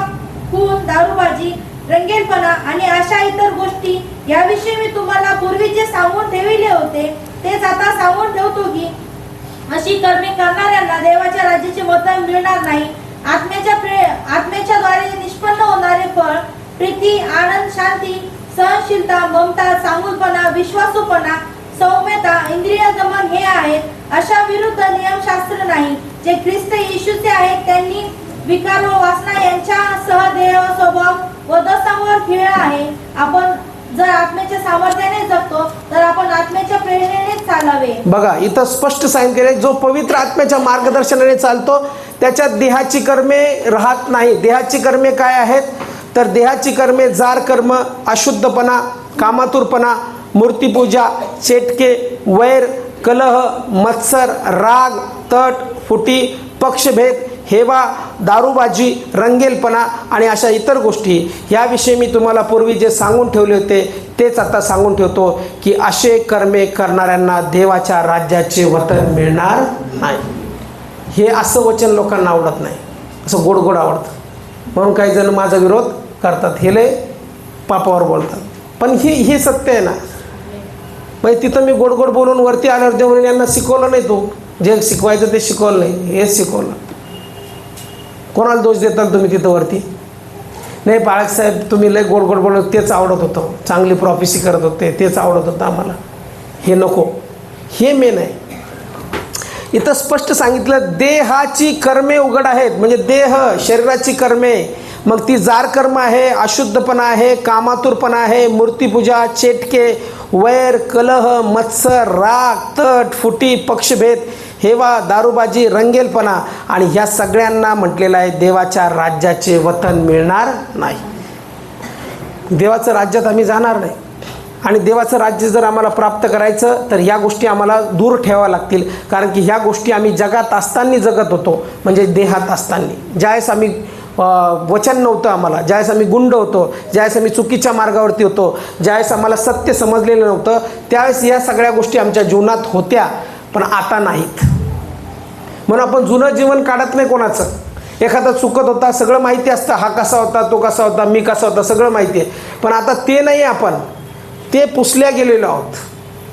खून, दारूबाजी, रंगेलपणा आणि अशा इतर गोष्टी याविषयी मी तुम्हाला पूर्वी जे सांगून ठेविले होते तेच आता सांगून ठेवतो की अशी कर्मे करणाऱ्यांना देवाच्या राज्याचे वतन मिळणार नाही. आत्म्याच्या द्वारे निष्पन्न होणारे फळ प्रीती, आनंद, शांती, सहनशीलता, ममता, चांगुलपणा, विश्वासूपणा, सौम्यता, इंद्रिय दमन हे आहेत. अशा विरुद्ध नियमशास्त्र नाही. जे ख्रिस्त येशूचे आहेत त्यांनी विकार व वासना यांच्यासह देह, स्वभाव व दसांवर खेळला आहे. आपण जर आत्म्याच्या सामर्थ्याने जगतो तर आपण आत्म्याच्या प्रेरणेने चालावे. बघा इथं स्पष्ट सांगितले जो पवित्र आत्म्याच्या मार्गदर्शनाने चालतो त्याच्यात देहाची कर्मे राहत नाही. देहाची कर्मे काय आहेत तर देहाची कर्मे जार कर्म, अशुद्धपणा, कामातुरपणा, मूर्तीपूजा, चेटके, वैर, कलह, मत्सर, राग, तट, फुटी, पक्षभेद, हेवा, दारूबाजी, रंगेलपणा आणि अशा इतर गोष्टी याविषयी मी तुम्हाला पूर्वी जे सांगून ठेवले होते तेच आता सांगून ठेवतो की असे कर्मे करणाऱ्यांना देवाच्या राज्याचे वतन मिळणार नाही. हे असं वचन लोकांना आवडत नाही, असं गोड गोड आवडतं म्हणून काही जण माझा विरोध करतात, हे लय पापावर बोलतात. पण हे सत्य आहे ना. म्हणजे तिथं मी गोड गोड बोलून वरती आल्यावर देऊन यांना शिकवलं नाही, तो जे शिकवायचं ते शिकवलं नाही, हेच शिकवलं. कोणाला दोष देतात तुम्ही तिथं वरती? नाही बाळक साहेब तुम्ही लय गोड गोड बोलत तेच आवडत होतं, चांगली प्रॉफिसी करत होते तेच आवडत होतं आम्हाला, हे नको. हे मेन आहे. इथं स्पष्ट सांगितलं देहाची कर्मे उघड आहेत. म्हणजे देह शरीराची कर्मे, मग ती जार कर्म आहे, अशुद्धपणा आहे, कामातुरपणा आहे, मूर्तीपूजा, चेटके, वैर, कलह, मत्सर, राग, तट, फुटी, पक्षभेद, हेवा, दारूबाजी, रंगेलपणा आणि ह्या सगळ्यांना म्हटलेलं आहे देवाच्या राज्याचे वतन मिळणार नाही. देवाचं राज्यात आम्ही जाणार नाही. आणि देवाचं राज्य जर आम्हाला प्राप्त करायचं तर ह्या गोष्टी आम्हाला दूर ठेवाव्या लागतील. कारण की ह्या गोष्टी आम्ही जगात असताना जगत होतो, म्हणजे देहात असताना. ज्यावेळेस आम्ही वचन नव्हतं आम्हाला, ज्यावेळेस आम्ही गुंड होतो, ज्यावेळेस आम्ही चुकीच्या मार्गावरती होतो, ज्यावेळेस आम्हाला सत्य समजलेलं नव्हतं त्यावेळेस या सगळ्या गोष्टी आमच्या जीवनात होत्या, पण आता नाहीत. म्हणून आपण जुनं जीवन काढत नाही कोणाचं. एखादा चुकत होता सगळं माहिती असतं, हा कसा होता, तो कसा होता, मी कसा होता, सगळं माहिती आहे. पण आता ते नाही, आपण ते पुसल्या गेलेलो आहोत.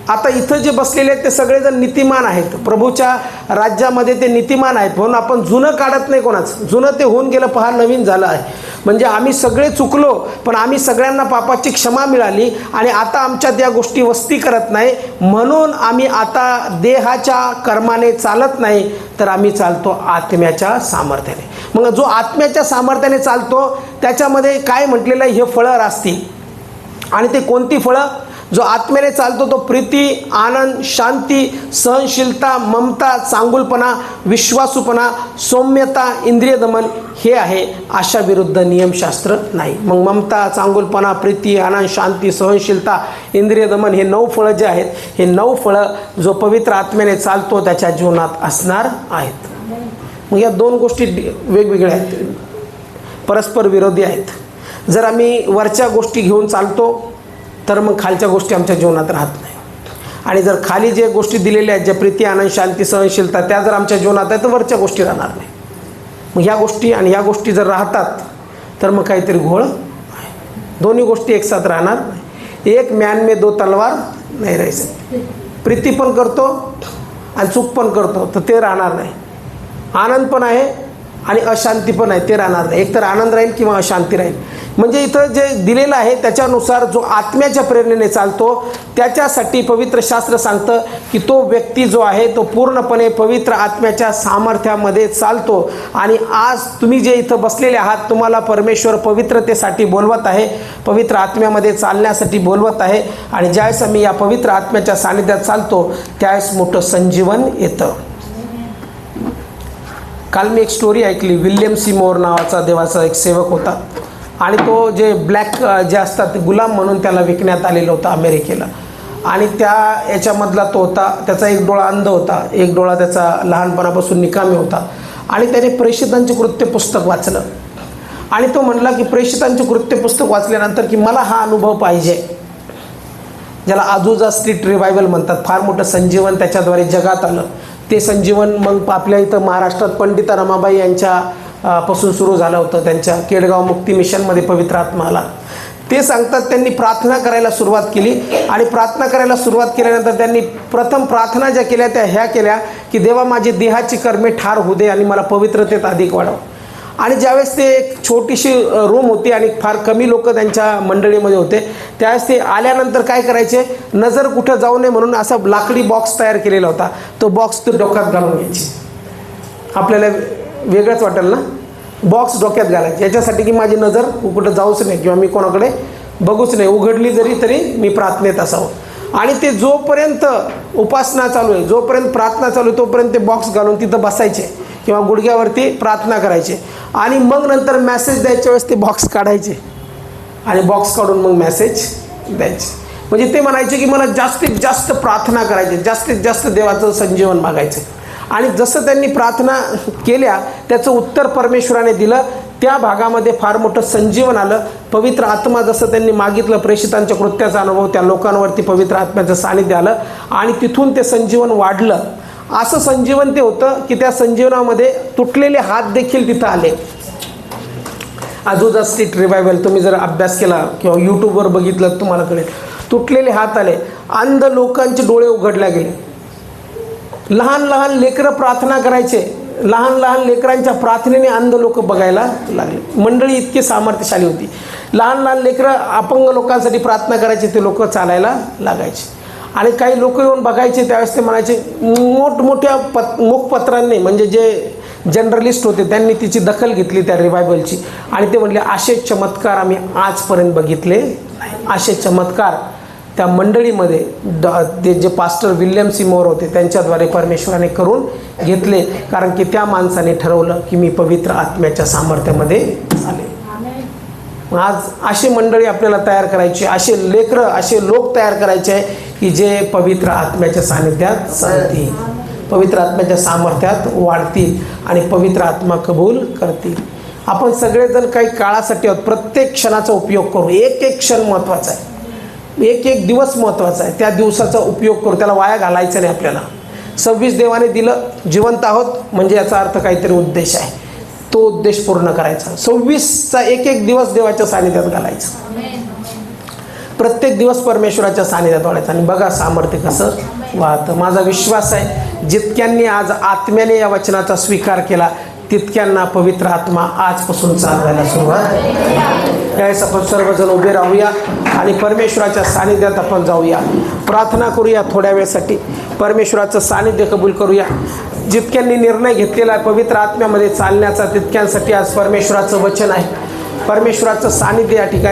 आता इथं जे बसलेले आहेत ते सगळेजण नीतिमान आहेत, प्रभूच्या राज्यामध्ये ते नीतिमान आहेत. म्हणून आपण जुनं काढत नाही कोणाचं. जुनं ते होऊन गेलं, पहा नवीन झालं आहे. म्हणजे आम्ही सगळे चुकलो, पण आम्ही सगळ्यांना पापाची क्षमा मिळाली आणि आता आमच्यात या गोष्टी वस्ती करत नाही. म्हणून आम्ही आता देहाच्या कर्माने चालत नाही, तर आम्ही चालतो आत्म्याच्या सामर्थ्याने. मग जो आत्म्याच्या सामर्थ्याने चालतो त्याच्यामध्ये काय म्हटलेलं आहे, हे फळं असतील. आणि ते कोणती फळं? जो आत्म्याने चालतो तो प्रीती, आनंद, शांती, सहनशीलता, ममता, चांगुलपणा, विश्वासूपणा, सौम्यता, इंद्रिय दमन हे आहे. अशा विरुद्ध नियमशास्त्र नाही. मग ममता, चांगुलपणा, प्रीती, आनंद, शांती, सहनशीलता, इंद्रिय दमन हे 9 फळं जे आहेत, हे 9 फळं जो पवित्र आत्म्याने चालतो त्याच्या जीवनात असणार आहेत. मग या 2 गोष्टी वेगवेगळ्या आहेत, परस्पर विरोधी आहेत. जर आम्ही वरच्या गोष्टी घेऊन चालतो तर मग खालच्या गोष्टी आमच्या जीवनात राहत नाही. आणि जर खाली जे गोष्टी दिलेल्या आहेत, ज्या प्रीती, आनंद, शांती, सहनशीलता, त्या जर आमच्या जीवनात आहेत तर वरच्या गोष्टी राहणार नाही. मग ह्या गोष्टी आणि ह्या गोष्टी जर राहतात तर मग काहीतरी घोळ आहे. दोन्ही गोष्टी एकसाथ राहणार नाही. एक म्यान में 2 तलवार नाही राहायचं. प्रीती पण करतो आणि चूक पण करतो तर ते राहणार नाही. आनंद पण आहे आणि अशांती पण आहे, ते राहणार नाही. एकतर आनंद राहील किंवा अशांती राहील. म्हणजे इथं जे दिलेलं आहे त्याच्यानुसार जो आत्म्याच्या प्रेरणेने चालतो त्याच्यासाठी पवित्र शास्त्र सांगतं की तो व्यक्ती जो आहे तो पूर्णपणे पवित्र आत्म्याच्या सामर्थ्यामध्ये चालतो. आणि आज तुम्ही जे इथं बसलेले आहात तुम्हाला परमेश्वर पवित्रतेसाठी बोलवत आहे, पवित्र आत्म्यामध्ये चालण्यासाठी बोलवत आहे. आणि ज्यावेळेस आम्ही या पवित्र आत्म्याच्या सानिध्यात चालतो त्यावेळेस मोठं संजीवन येतं. काल मी एक स्टोरी ऐकली. विल्यम सीमोर नावाचा देवाचा एक सेवक होता आणि तो जे ब्लॅक जे असतात गुलाम म्हणून त्याला विकण्यात आलेलं होतं अमेरिकेला. आणि त्या याच्यामधला तो होता. त्याचा एक डोळा अंध होता, एक डोळा त्याचा लहानपणापासून निकामी होता. आणि त्याने प्रेषितांचे कृत्य पुस्तक वाचलं आणि तो म्हणला की प्रेषितांचे कृत्य पुस्तक वाचल्यानंतर की मला हा अनुभव पाहिजे, ज्याला आजूजा स्ट्रीट रिवायवल म्हणतात. फार मोठं संजीवन त्याच्याद्वारे जगात आलं. ते संजीवन मग आपल्या इथं महाराष्ट्रात पंडिता रमाबाई यांच्या पासून सुरू झालं होतं. त्यांच्या केडगाव मुक्ती मिशनमध्ये पवित्र आत्मा आला. ते सांगतात त्यांनी प्रार्थना करायला सुरुवात केली आणि प्रार्थना करायला सुरुवात केल्यानंतर त्यांनी प्रथम प्रार्थना ज्या केल्या त्या ह्या केल्या की देवा माझी देहाची कर्मे ठार होऊ दे आणि मला पवित्रतेत अधिक वाढव. आणि ज्यावेळेस ते एक छोटीशी रूम होती आणि फार कमी लोक त्यांच्या मंडळीमध्ये होते, त्यावेळेस ते आल्यानंतर काय करायचे, नजर कुठं जाऊ नये म्हणून असा लाकडी बॉक्स तयार केलेला होता. तो बॉक्स तो डोक्यात घालून घ्यायचे. आपल्याला वेगळंच वाटेल ना, बॉक्स डोक्यात घालायचे याच्यासाठी की माझी नजर कुठं जाऊच नाही किंवा मी कोणाकडे बघूच नाही, उघडली तरी मी प्रार्थनेत असावं. आणि ते जोपर्यंत उपासना चालू आहे, जोपर्यंत प्रार्थना चालू आहे तोपर्यंत ते बॉक्स घालून तिथं बसायचे किंवा गुडघ्यावरती प्रार्थना करायचे. आणि मग नंतर मेसेज द्यायच्या वेळेस ते बॉक्स काढायचे आणि बॉक्स काढून मग मेसेज द्यायचे. म्हणजे ते म्हणायचे की मला जास्तीत जास्त प्रार्थना करायची, जास्तीत जास्त देवाचं संजीवन मागायचं. आणि जसं त्यांनी प्रार्थना केल्या त्याचं उत्तर परमेश्वराने दिलं. त्या भागामध्ये फार मोठं संजीवन आलं. पवित्र आत्मा जसं त्यांनी मागितलं, प्रेषितांच्या कृत्याचा अनुभव, त्या लोकांवरती पवित्र आत्म्याचं सानिध्य आलं आणि तिथून ते संजीवन वाढलं. असं संजीवन ते होतं की त्या संजीवनामध्ये तुटलेले हात देखील तिथं आले. आजूजा स्ट्रीट रिवायवल तुम्ही जर अभ्यास केला किंवा यूट्यूबवर बघितलं तुम्हाला कळेल. तुटलेले हात आले, अंध लोकांचे डोळे उघडले गेले, लहान लहान लेकरं प्रार्थना करायचे, लहान लहान लेकरांच्या प्रार्थनेने अंध लोक बघायला लागले. मंडळी इतकी सामर्थ्यशाली होती. लहान लहान लेकरं अपंग लोकांसाठी प्रार्थना करायचे, ते लोक चालायला लागायचे. आणि काही लोक येऊन बघायचे, त्यावेळेस ते म्हणायचे, मोठमोठ्या मुखपत्रांनी म्हणजे जे जर्नलिस्ट होते त्यांनी तिची दखल घेतली त्या रिवायवलची आणि ते म्हणले असे चमत्कार आम्ही आजपर्यंत बघितले नाही. असे चमत्कार त्या मंडळीमध्ये ते जे पास्टर विल्यम सीमोर होते त्यांच्याद्वारे परमेश्वराने करून घेतले. कारण की त्या माणसाने ठरवलं की मी पवित्र आत्म्याच्या सामर्थ्यामध्ये आले. आज अशी मंडळी आपल्याला तयार करायची, असे लेकरं, असे लोक तयार करायचे आहे की जे पवित्र आत्म्याच्या सानिध्यात चालतील, पवित्र आत्म्याच्या सामर्थ्यात वाढतील आणि पवित्र आत्मा कबूल करतील. आपण सगळेजण काही काळासाठी आहोत. प्रत्येक क्षणाचा उपयोग करू. एक एक क्षण महत्त्वाचा आहे, एक एक दिवस महत्त्वाचा आहे. त्या दिवसाचा उपयोग करू, त्याला वाया घालायचं नाही. आपल्याला 26 देवाने दिलं, जिवंत आहोत म्हणजे याचा अर्थ काहीतरी उद्देश आहे, तो उद्देश पूर्ण करायचा. 26चा एक एक दिवस देवाच्या सानिध्यात घालायचा. प्रत्येक दिवस परमेश्वराच्या सानिध्यात वाढायचं आणि बघा सामर्थ्य कसं वाहतं. माझा विश्वास आहे जितक्यांनी आज आत्म्याने या वचनाचा स्वीकार केला तितक्यांना पवित्र आत्मा आजपासून चालवायला सुरुवात. त्यावेळेस आपण सर्वजण उभे राहूया आणि परमेश्वराच्या सानिध्यात आपण जाऊया. प्रार्थना करूया थोड्या वेळसाठी, परमेश्वराचं सानिध्य कबूल करूया. जितक्यांनी निर्णय घेतलेला आहे पवित्र आत्म्यामध्ये चालण्याचा तितक्यांसाठी आज परमेश्वराचं वचन आहे. परमेश्वराचं सानिध्य या ठिकाणी